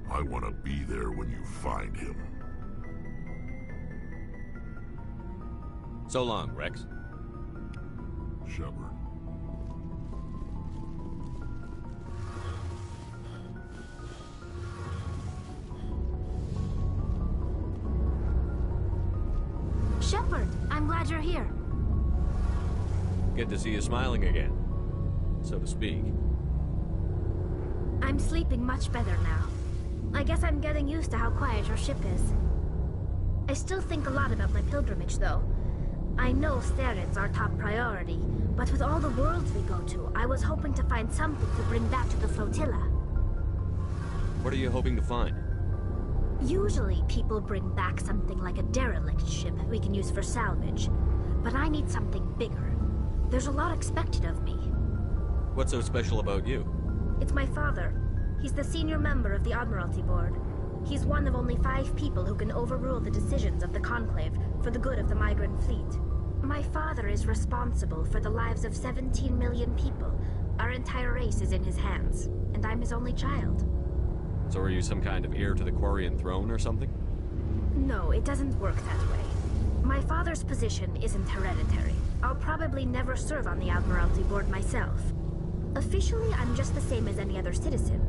I want to be there when you find him. So long, Rex. Shepard. Shepard, I'm glad you're here. Good to see you smiling again, so to speak. I'm sleeping much better now. I guess I'm getting used to how quiet your ship is. I still think a lot about my pilgrimage, though. I know Sterid's our top priority, but with all the worlds we go to, I was hoping to find something to bring back to the flotilla. What are you hoping to find? Usually, people bring back something like a derelict ship we can use for salvage. But I need something bigger. There's a lot expected of me. What's so special about you? It's my father. He's the senior member of the Admiralty Board. He's one of only 5 people who can overrule the decisions of the Conclave for the good of the migrant fleet. My father is responsible for the lives of 17 million people. Our entire race is in his hands, and I'm his only child. So are you some kind of heir to the Quarian throne or something? No, it doesn't work that way. My father's position isn't hereditary. I'll probably never serve on the Admiralty Board myself. Officially, I'm just the same as any other citizen.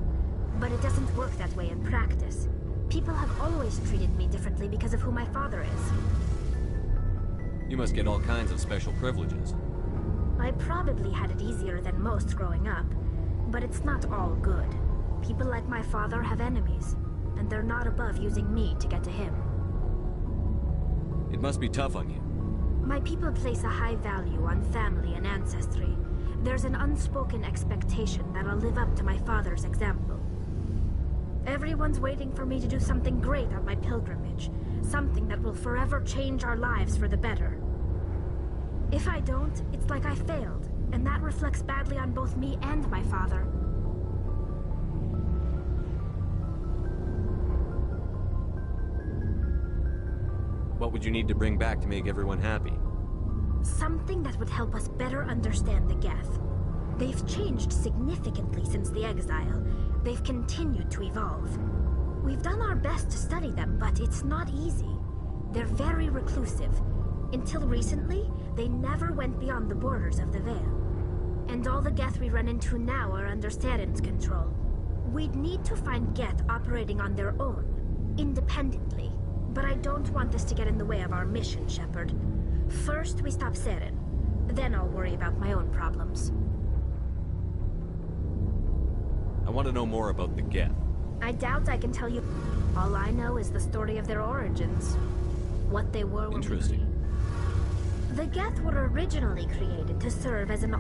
But it doesn't work that way in practice. People have always treated me differently because of who my father is. You must get all kinds of special privileges. I probably had it easier than most growing up, but it's not all good. People like my father have enemies, and they're not above using me to get to him. It must be tough on you. My people place a high value on family and ancestry. There's an unspoken expectation that I'll live up to my father's example. Everyone's waiting for me to do something great on my pilgrimage, something that will forever change our lives for the better. If I don't, it's like I failed, and that reflects badly on both me and my father. What would you need to bring back to make everyone happy? Something that would help us better understand the Geth. They've changed significantly since the exile. They've continued to evolve. We've done our best to study them, but it's not easy. They're very reclusive. Until recently, they never went beyond the borders of the Veil. And all the Geth we run into now are under Saren's control. We'd need to find Geth operating on their own, independently. But I don't want this to get in the way of our mission, Shepard. First, we stop Saren. Then I'll worry about my own problems. I want to know more about the Geth. I doubt I can tell you. All I know is the story of their origins. What they were when Interesting. The Geth were originally created to serve as an...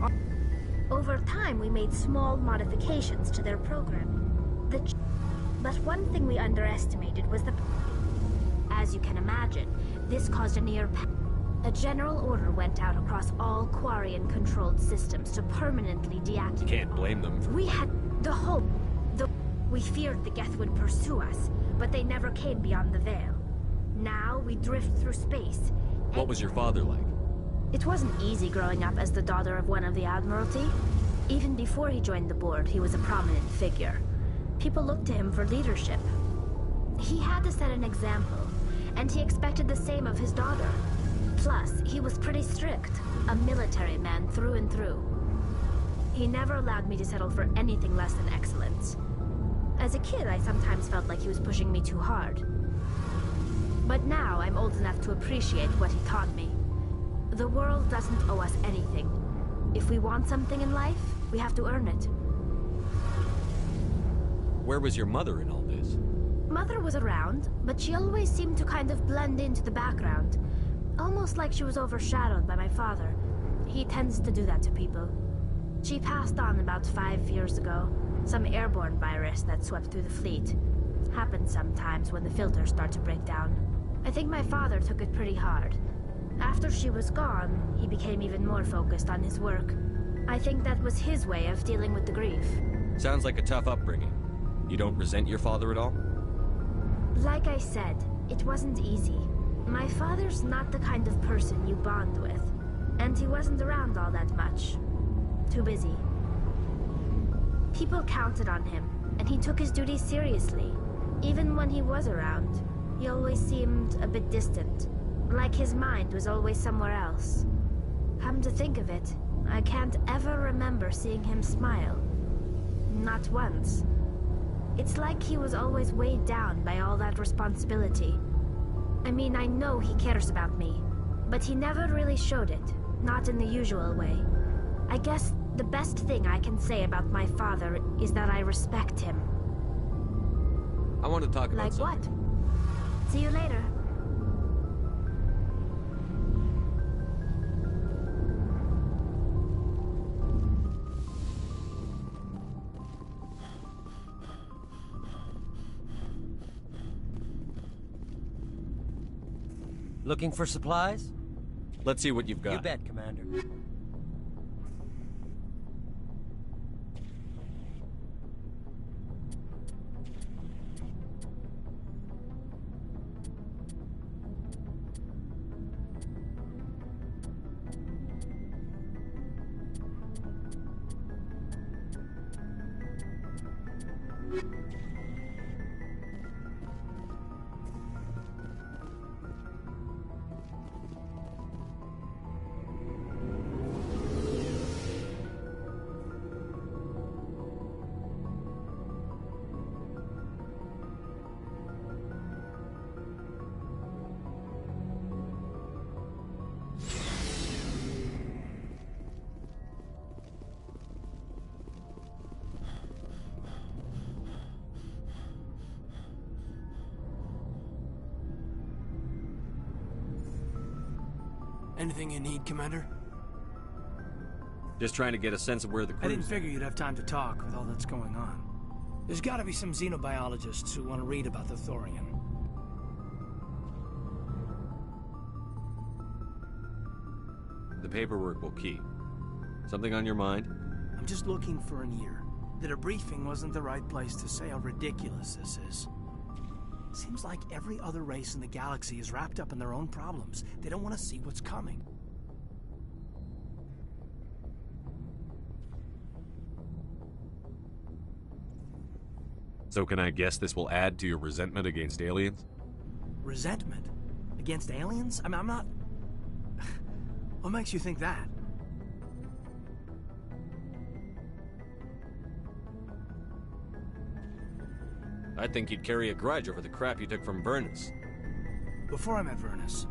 Over time, we made small modifications to their programming. But one thing we underestimated was the... As you can imagine, this caused a near... A general order went out across all Quarian-controlled systems to permanently deactivate... You can't blame them for... We had the hope... We feared the Geth would pursue us, but they never came beyond the Veil. Now, we drift through space. What was your father like? It wasn't easy growing up as the daughter of one of the Admiralty. Even before he joined the board, he was a prominent figure. People looked to him for leadership. He had to set an example, and he expected the same of his daughter. Plus, he was pretty strict, a military man through and through. He never allowed me to settle for anything less than excellence. As a kid, I sometimes felt like he was pushing me too hard. But now, I'm old enough to appreciate what he taught me. The world doesn't owe us anything. If we want something in life, we have to earn it. Where was your mother in all this? Mother was around, but she always seemed to kind of blend into the background. Almost like she was overshadowed by my father. He tends to do that to people. She passed on about 5 years ago. Some airborne virus that swept through the fleet. Happens sometimes when the filters start to break down. I think my father took it pretty hard. After she was gone, he became even more focused on his work. I think that was his way of dealing with the grief. Sounds like a tough upbringing. You don't resent your father at all? Like I said, it wasn't easy. My father's not the kind of person you bond with. And he wasn't around all that much. Too busy. People counted on him, and he took his duties seriously. Even when he was around, he always seemed a bit distant. Like his mind was always somewhere else. Come to think of it, I can't ever remember seeing him smile. Not once. It's like he was always weighed down by all that responsibility. I mean, I know he cares about me, but he never really showed it, not in the usual way. I guess the best thing I can say about my father is that I respect him. I want to talk about something. Like what? See you later. Looking for supplies? Let's see what you've got. You bet, Commander. Anything you need, Commander? Just trying to get a sense of where the I crew's didn't figure you'd have time to talk with all that's going on. There's gotta be some xenobiologists who want to read about the Thorian. The paperwork will keep. Something on your mind? I'm just looking for an ear. The debriefing wasn't the right place to say how ridiculous this is. Seems like every other race in the galaxy is wrapped up in their own problems. They don't want to see what's coming. So can I guess this will add to your resentment against aliens? Resentment? Against aliens? I mean, I'm not... What makes you think that? I think you'd carry a grudge over the crap you took from Vernus. Before I met Vernus,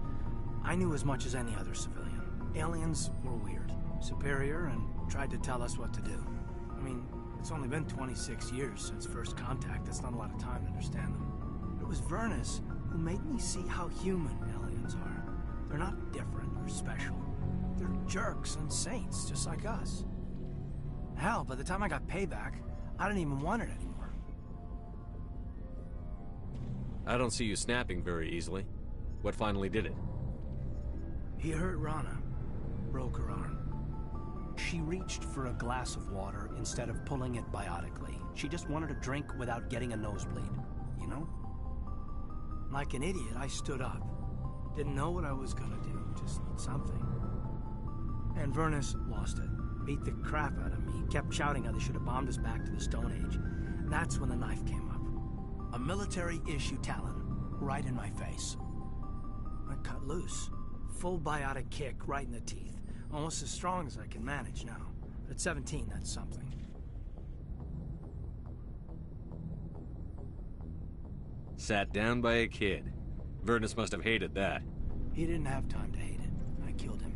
I knew as much as any other civilian. Aliens were weird, superior, and tried to tell us what to do. I mean, it's only been 26 years since first contact. That's not a lot of time to understand them. It was Vernus who made me see how human aliens are. They're not different or special. They're jerks and saints, just like us. Hell, by the time I got payback, I didn't even want it anymore. I don't see you snapping very easily. What finally did it? He hurt Rana. Broke her arm. She reached for a glass of water instead of pulling it biotically. She just wanted a drink without getting a nosebleed, you know? Like an idiot, I stood up. Didn't know what I was gonna do, just something. And Vernus lost it. Beat the crap out of me. Kept shouting how they should have bombed us back to the Stone Age. And that's when the knife came up. A military-issue talon, right in my face. I cut loose. Full biotic kick right in the teeth. Almost as strong as I can manage now. But at 17, that's something. Sat down by a kid. Vernus must have hated that. He didn't have time to hate it. I killed him.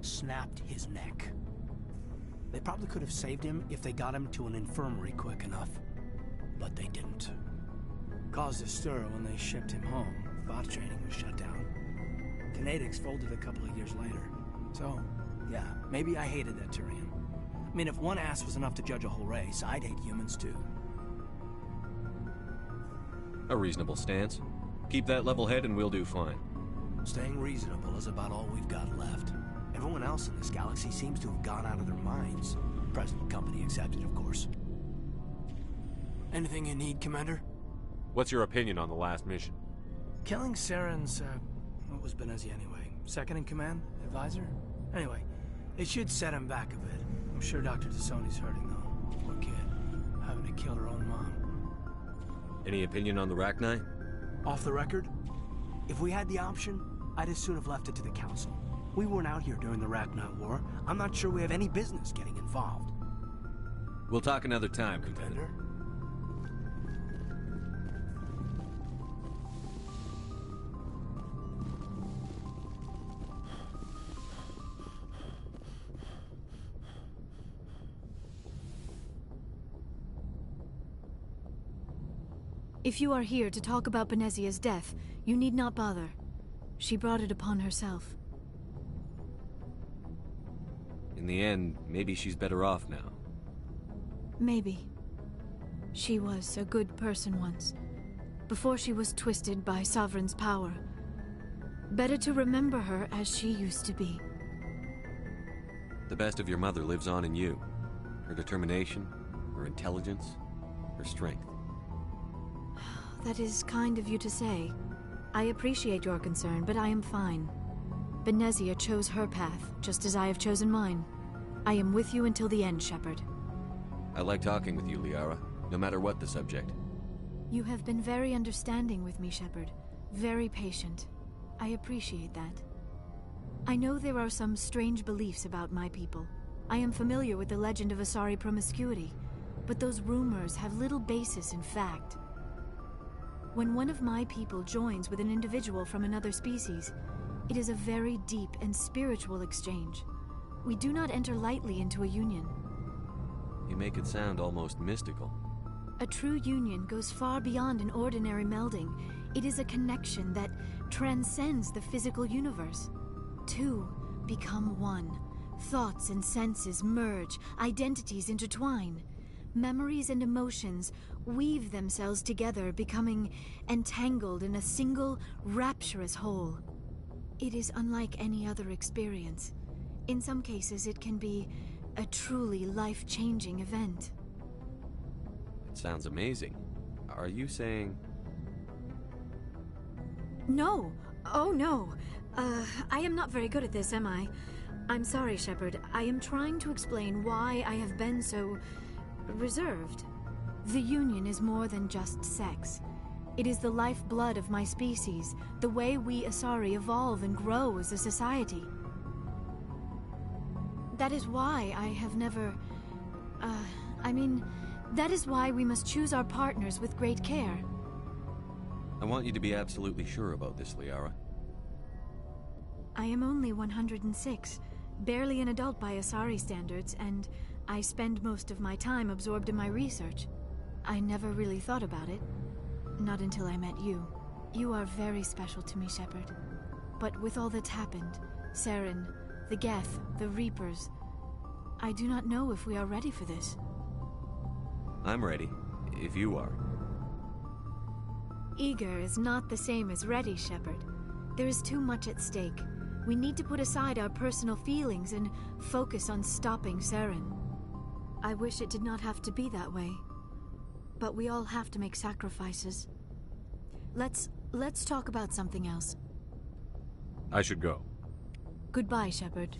Snapped his neck. They probably could have saved him if they got him to an infirmary quick enough. But they didn't. Caused a stir when they shipped him home. Bot training was shut down. Kinetics folded a couple of years later. So, yeah, maybe I hated that Turian. I mean, if one ass was enough to judge a whole race, I'd hate humans too. A reasonable stance. Keep that level head and we'll do fine. Staying reasonable is about all we've got left. Everyone else in this galaxy seems to have gone out of their minds. Present company accepted, of course. Anything you need, Commander? What's your opinion on the last mission? Killing Saren's, what was Benezia anyway? Second in command? Advisor? Anyway, it should set him back a bit. I'm sure Dr. Tassoni's hurting, though. Poor kid. Having to kill her own mom. Any opinion on the Rachni? Off the record? If we had the option, I'd as soon have left it to the Council. We weren't out here during the Rachni War. I'm not sure we have any business getting involved. We'll talk another time, Commander. If you are here to talk about Benezia's death, you need not bother. She brought it upon herself. In the end, maybe she's better off now. Maybe. She was a good person once, before she was twisted by Sovereign's power. Better to remember her as she used to be. The best of your mother lives on in you. Her determination, her intelligence, her strength. That is kind of you to say. I appreciate your concern, but I am fine. Benezia chose her path, just as I have chosen mine. I am with you until the end, Shepard. I like talking with you, Liara, no matter what the subject. You have been very understanding with me, Shepard. Very patient. I appreciate that. I know there are some strange beliefs about my people. I am familiar with the legend of Asari promiscuity, but those rumors have little basis in fact. When one of my people joins with an individual from another species, it is a very deep and spiritual exchange. We do not enter lightly into a union. You make it sound almost mystical. A true union goes far beyond an ordinary melding. It is a connection that transcends the physical universe. two become one. Thoughts and senses merge, identities intertwine. Memories and emotions weave themselves together, becoming entangled in a single, rapturous whole. It is unlike any other experience. In some cases, it can be a truly life-changing event. It sounds amazing. Are you saying... No! Oh, no! I am not very good at this, am I? I'm sorry, Shepard. I am trying to explain why I have been so... reserved. The Union is more than just sex. It is the lifeblood of my species, the way we Asari evolve and grow as a society. That is why I have never... that is why we must choose our partners with great care. I want you to be absolutely sure about this, Liara. I am only 106, barely an adult by Asari standards, and I spend most of my time absorbed in my research. I never really thought about it. Not until I met you. You are very special to me, Shepard. But with all that's happened, Saren, the Geth, the Reapers, I do not know if we are ready for this. I'm ready, if you are. Eager is not the same as ready, Shepard. There is too much at stake. We need to put aside our personal feelings and focus on stopping Saren. I wish it did not have to be that way. But we all have to make sacrifices. Let's talk about something else. I should go. Goodbye, Shepard.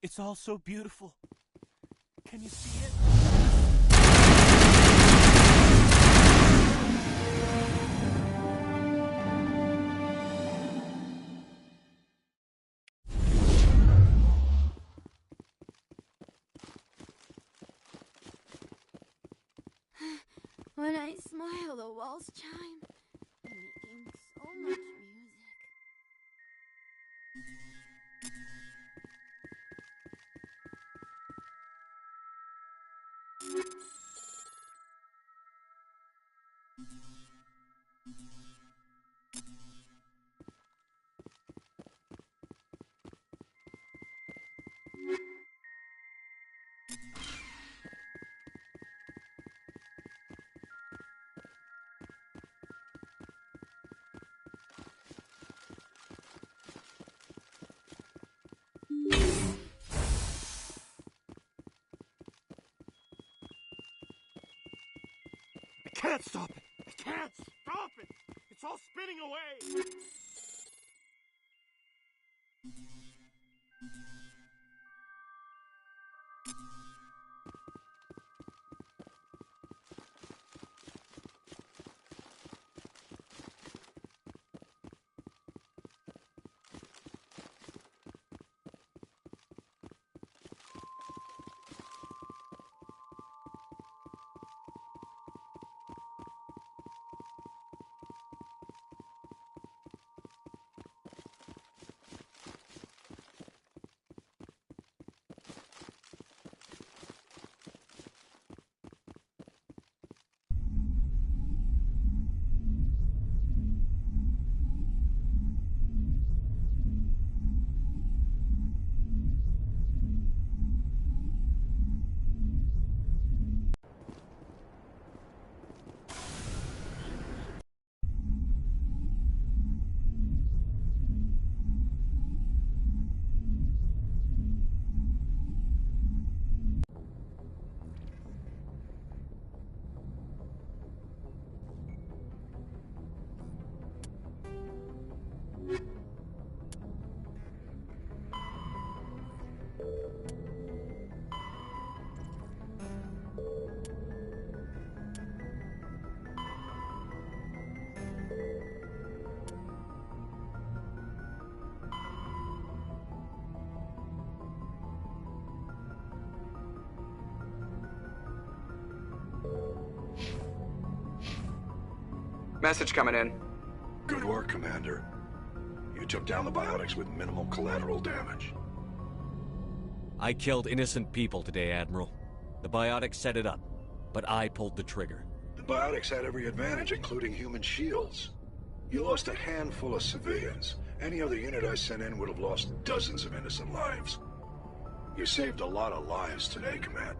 It's all so beautiful. Can you see it? When I smile, the walls chime, making so much music. I can't stop it! I can't stop it! It's all spinning away! Message coming in. Good work, Commander. You took down the biotics with minimal collateral damage. I killed innocent people today, Admiral. The biotics set it up, but I pulled the trigger. The biotics had every advantage, including human shields. You lost a handful of civilians. Any other unit I sent in would have lost dozens of innocent lives. You saved a lot of lives today, Command.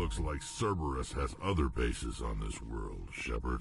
Looks like Cerberus has other bases on this world, Shepard.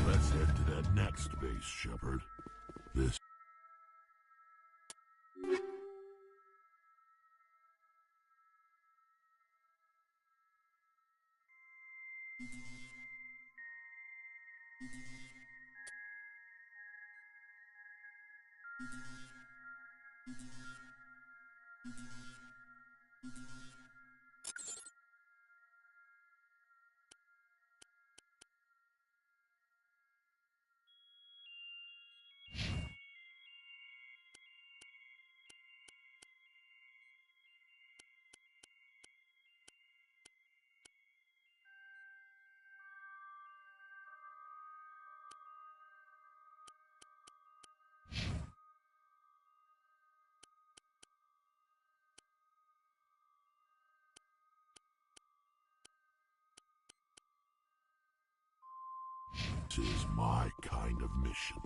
Let's head to that next base, Shepard. This... This is my kind of mission.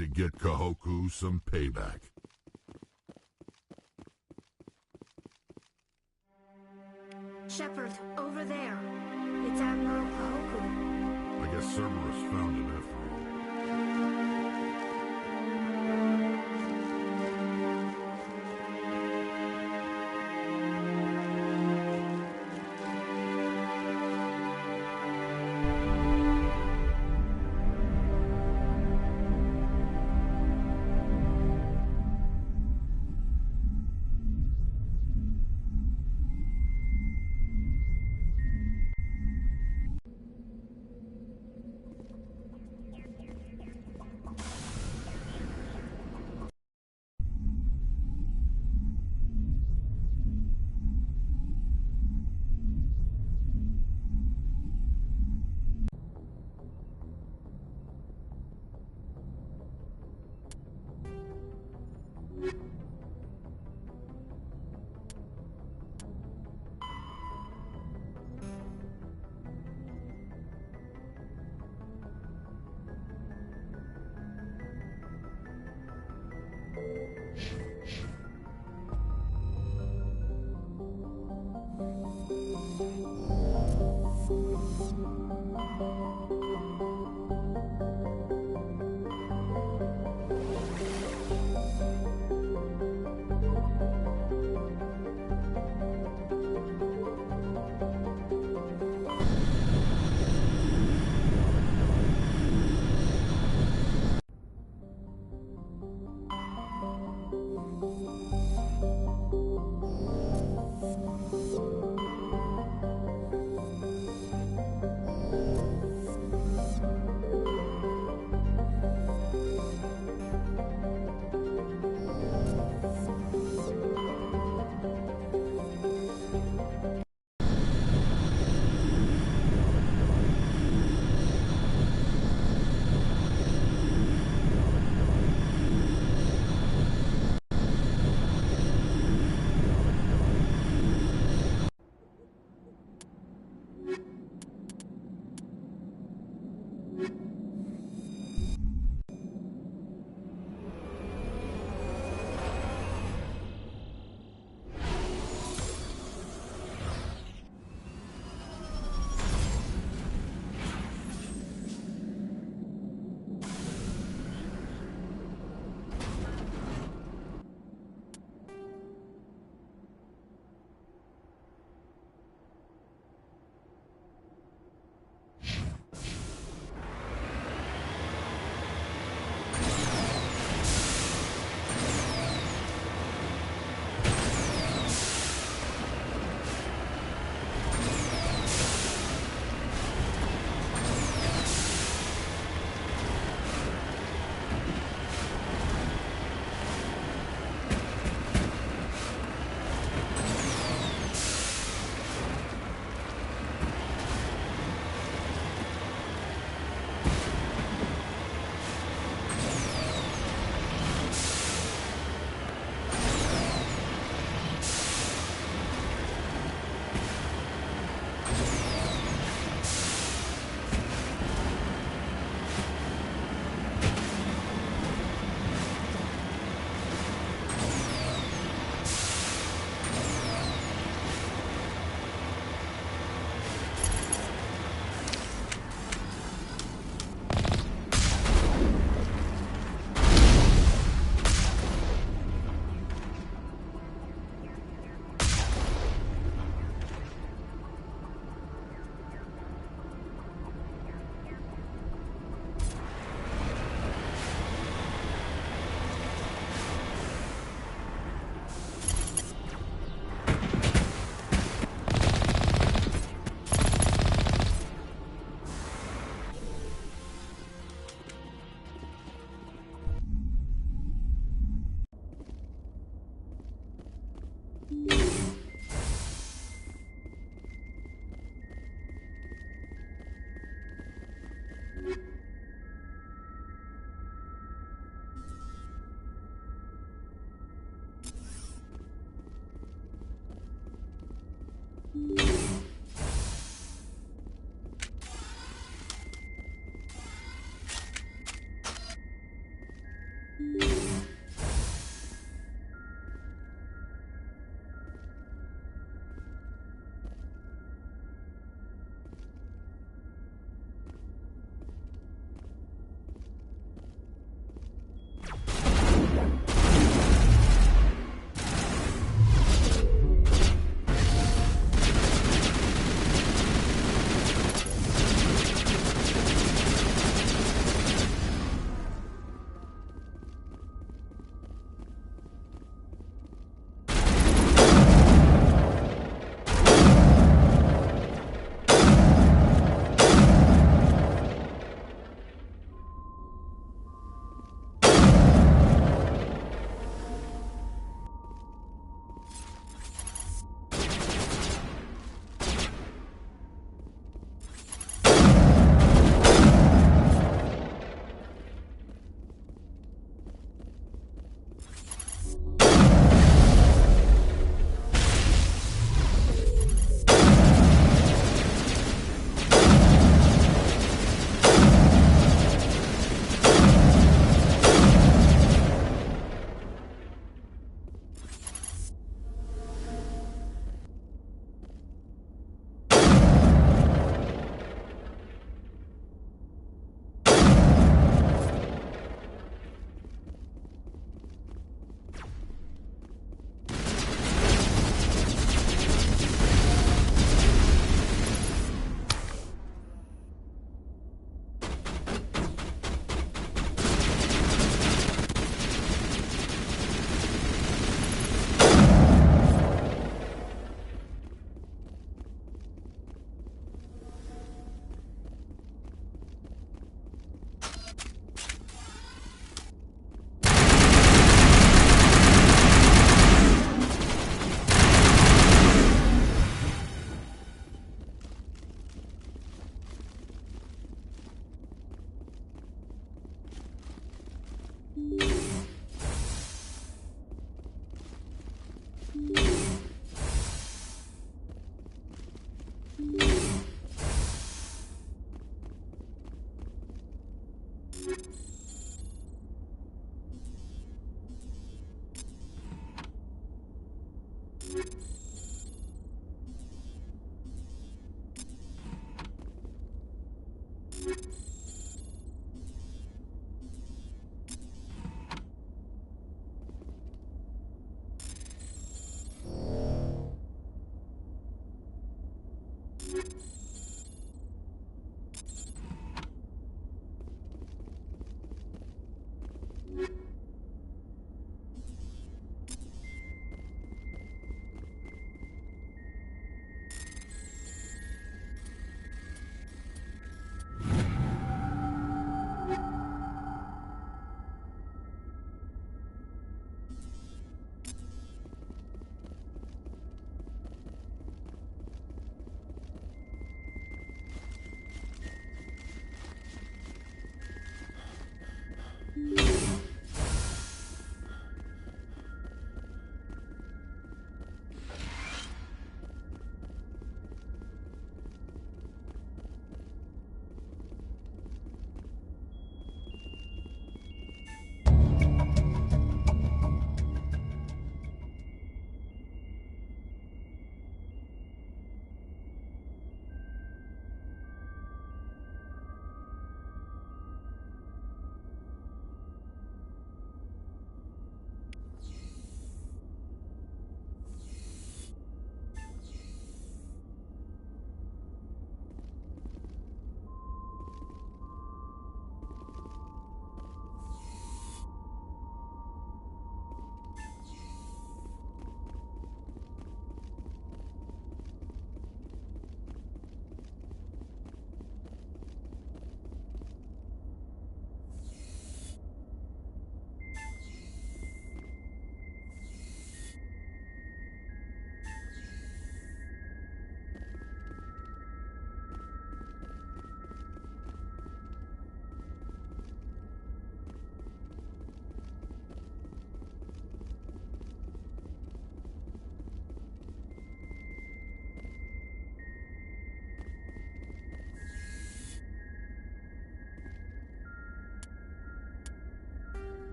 to get Kahoku some payback. Shepard, over there. It's Admiral Kahoku. I guess Cerberus found him after all.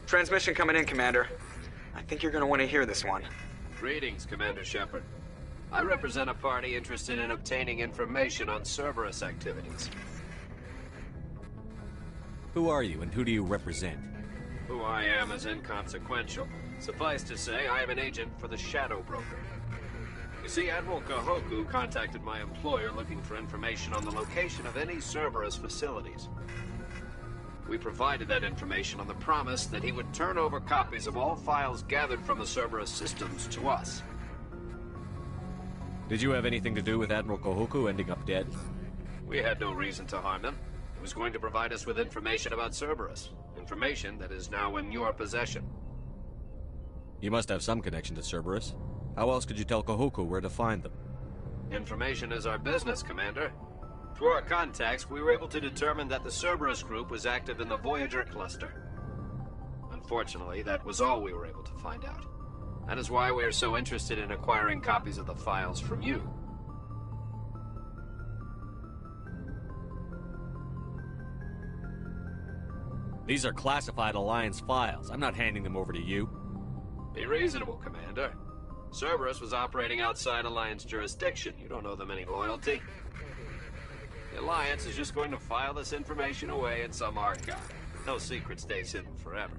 Transmission coming in, Commander. I think you're going to want to hear this one. Greetings, Commander Shepard. I represent a party interested in obtaining information on Cerberus activities. Who are you, and who do you represent? Who I am is inconsequential. Suffice to say, I am an agent for the Shadow Broker. You see, Admiral Kahoku contacted my employer looking for information on the location of any Cerberus facilities. We provided that information on the promise that he would turn over copies of all files gathered from the Cerberus systems to us. Did you have anything to do with Admiral Kahoku ending up dead? We had no reason to harm him. He was going to provide us with information about Cerberus. Information that is now in your possession. You must have some connection to Cerberus. How else could you tell Kahoku where to find them? Information is our business, Commander. Through our contacts, we were able to determine that the Cerberus group was active in the Voyager cluster. Unfortunately, that was all we were able to find out. That is why we are so interested in acquiring copies of the files from you. These are classified Alliance files. I'm not handing them over to you. Be reasonable, Commander. Cerberus was operating outside Alliance jurisdiction. You don't owe them any loyalty. The Alliance is just going to file this information away in some archive. No secret stays hidden forever.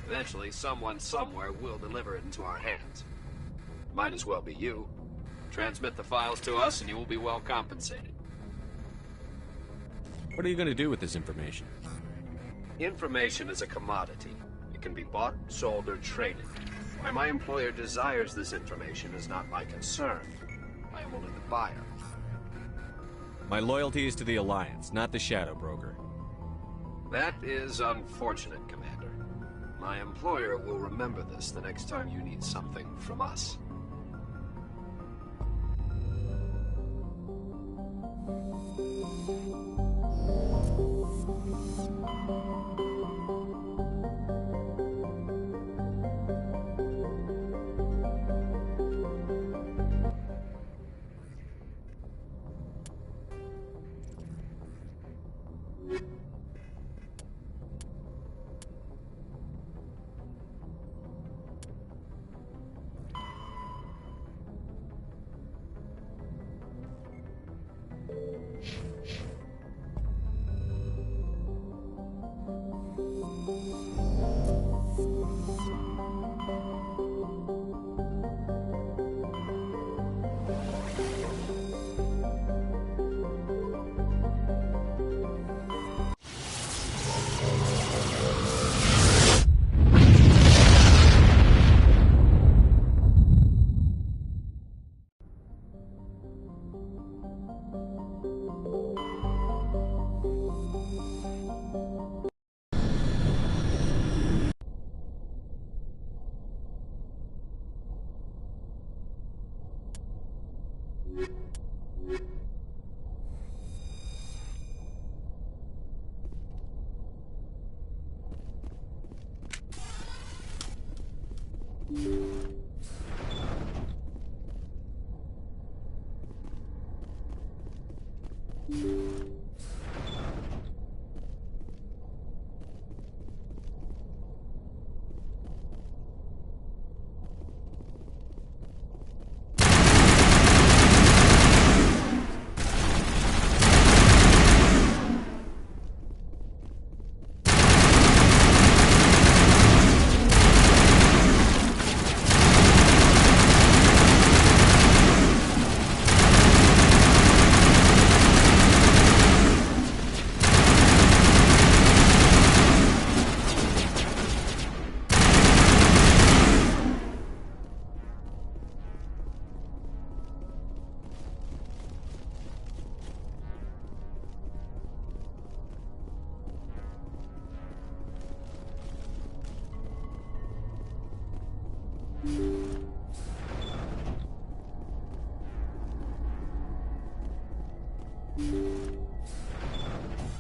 Eventually, someone somewhere will deliver it into our hands. Might as well be you. Transmit the files to us and you will be well compensated. What are you going to do with this information? Information is a commodity. It can be bought, sold, or traded. Why my employer desires this information is not my concern. I am only the buyer. My loyalty is to the Alliance, not the Shadow Broker. That is unfortunate, Commander. My employer will remember this the next time you need something from us.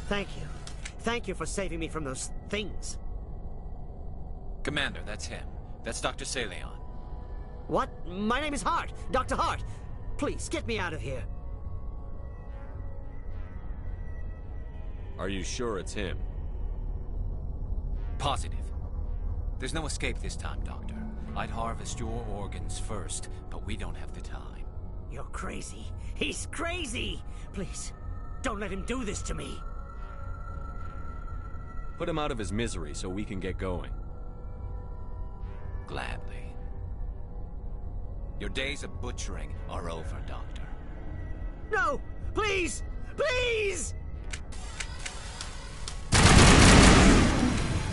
Thank you. Thank you for saving me from those things. Commander, that's him. That's Dr. Saleon. What? My name is Hart. Dr. Hart. Please, get me out of here. Are you sure it's him? Positive. There's no escape this time, Doctor. I'd harvest your organs first, but we don't have the time. You're crazy. He's crazy! Please, don't let him do this to me. Put him out of his misery so we can get going. Gladly. Your days of butchering are over, Doctor. No! Please! Please!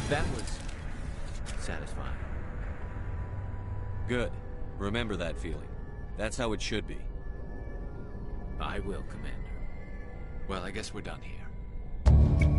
That was satisfying. Good. Remember that feeling. That's how it should be. I will, Commander. Well, I guess we're done here.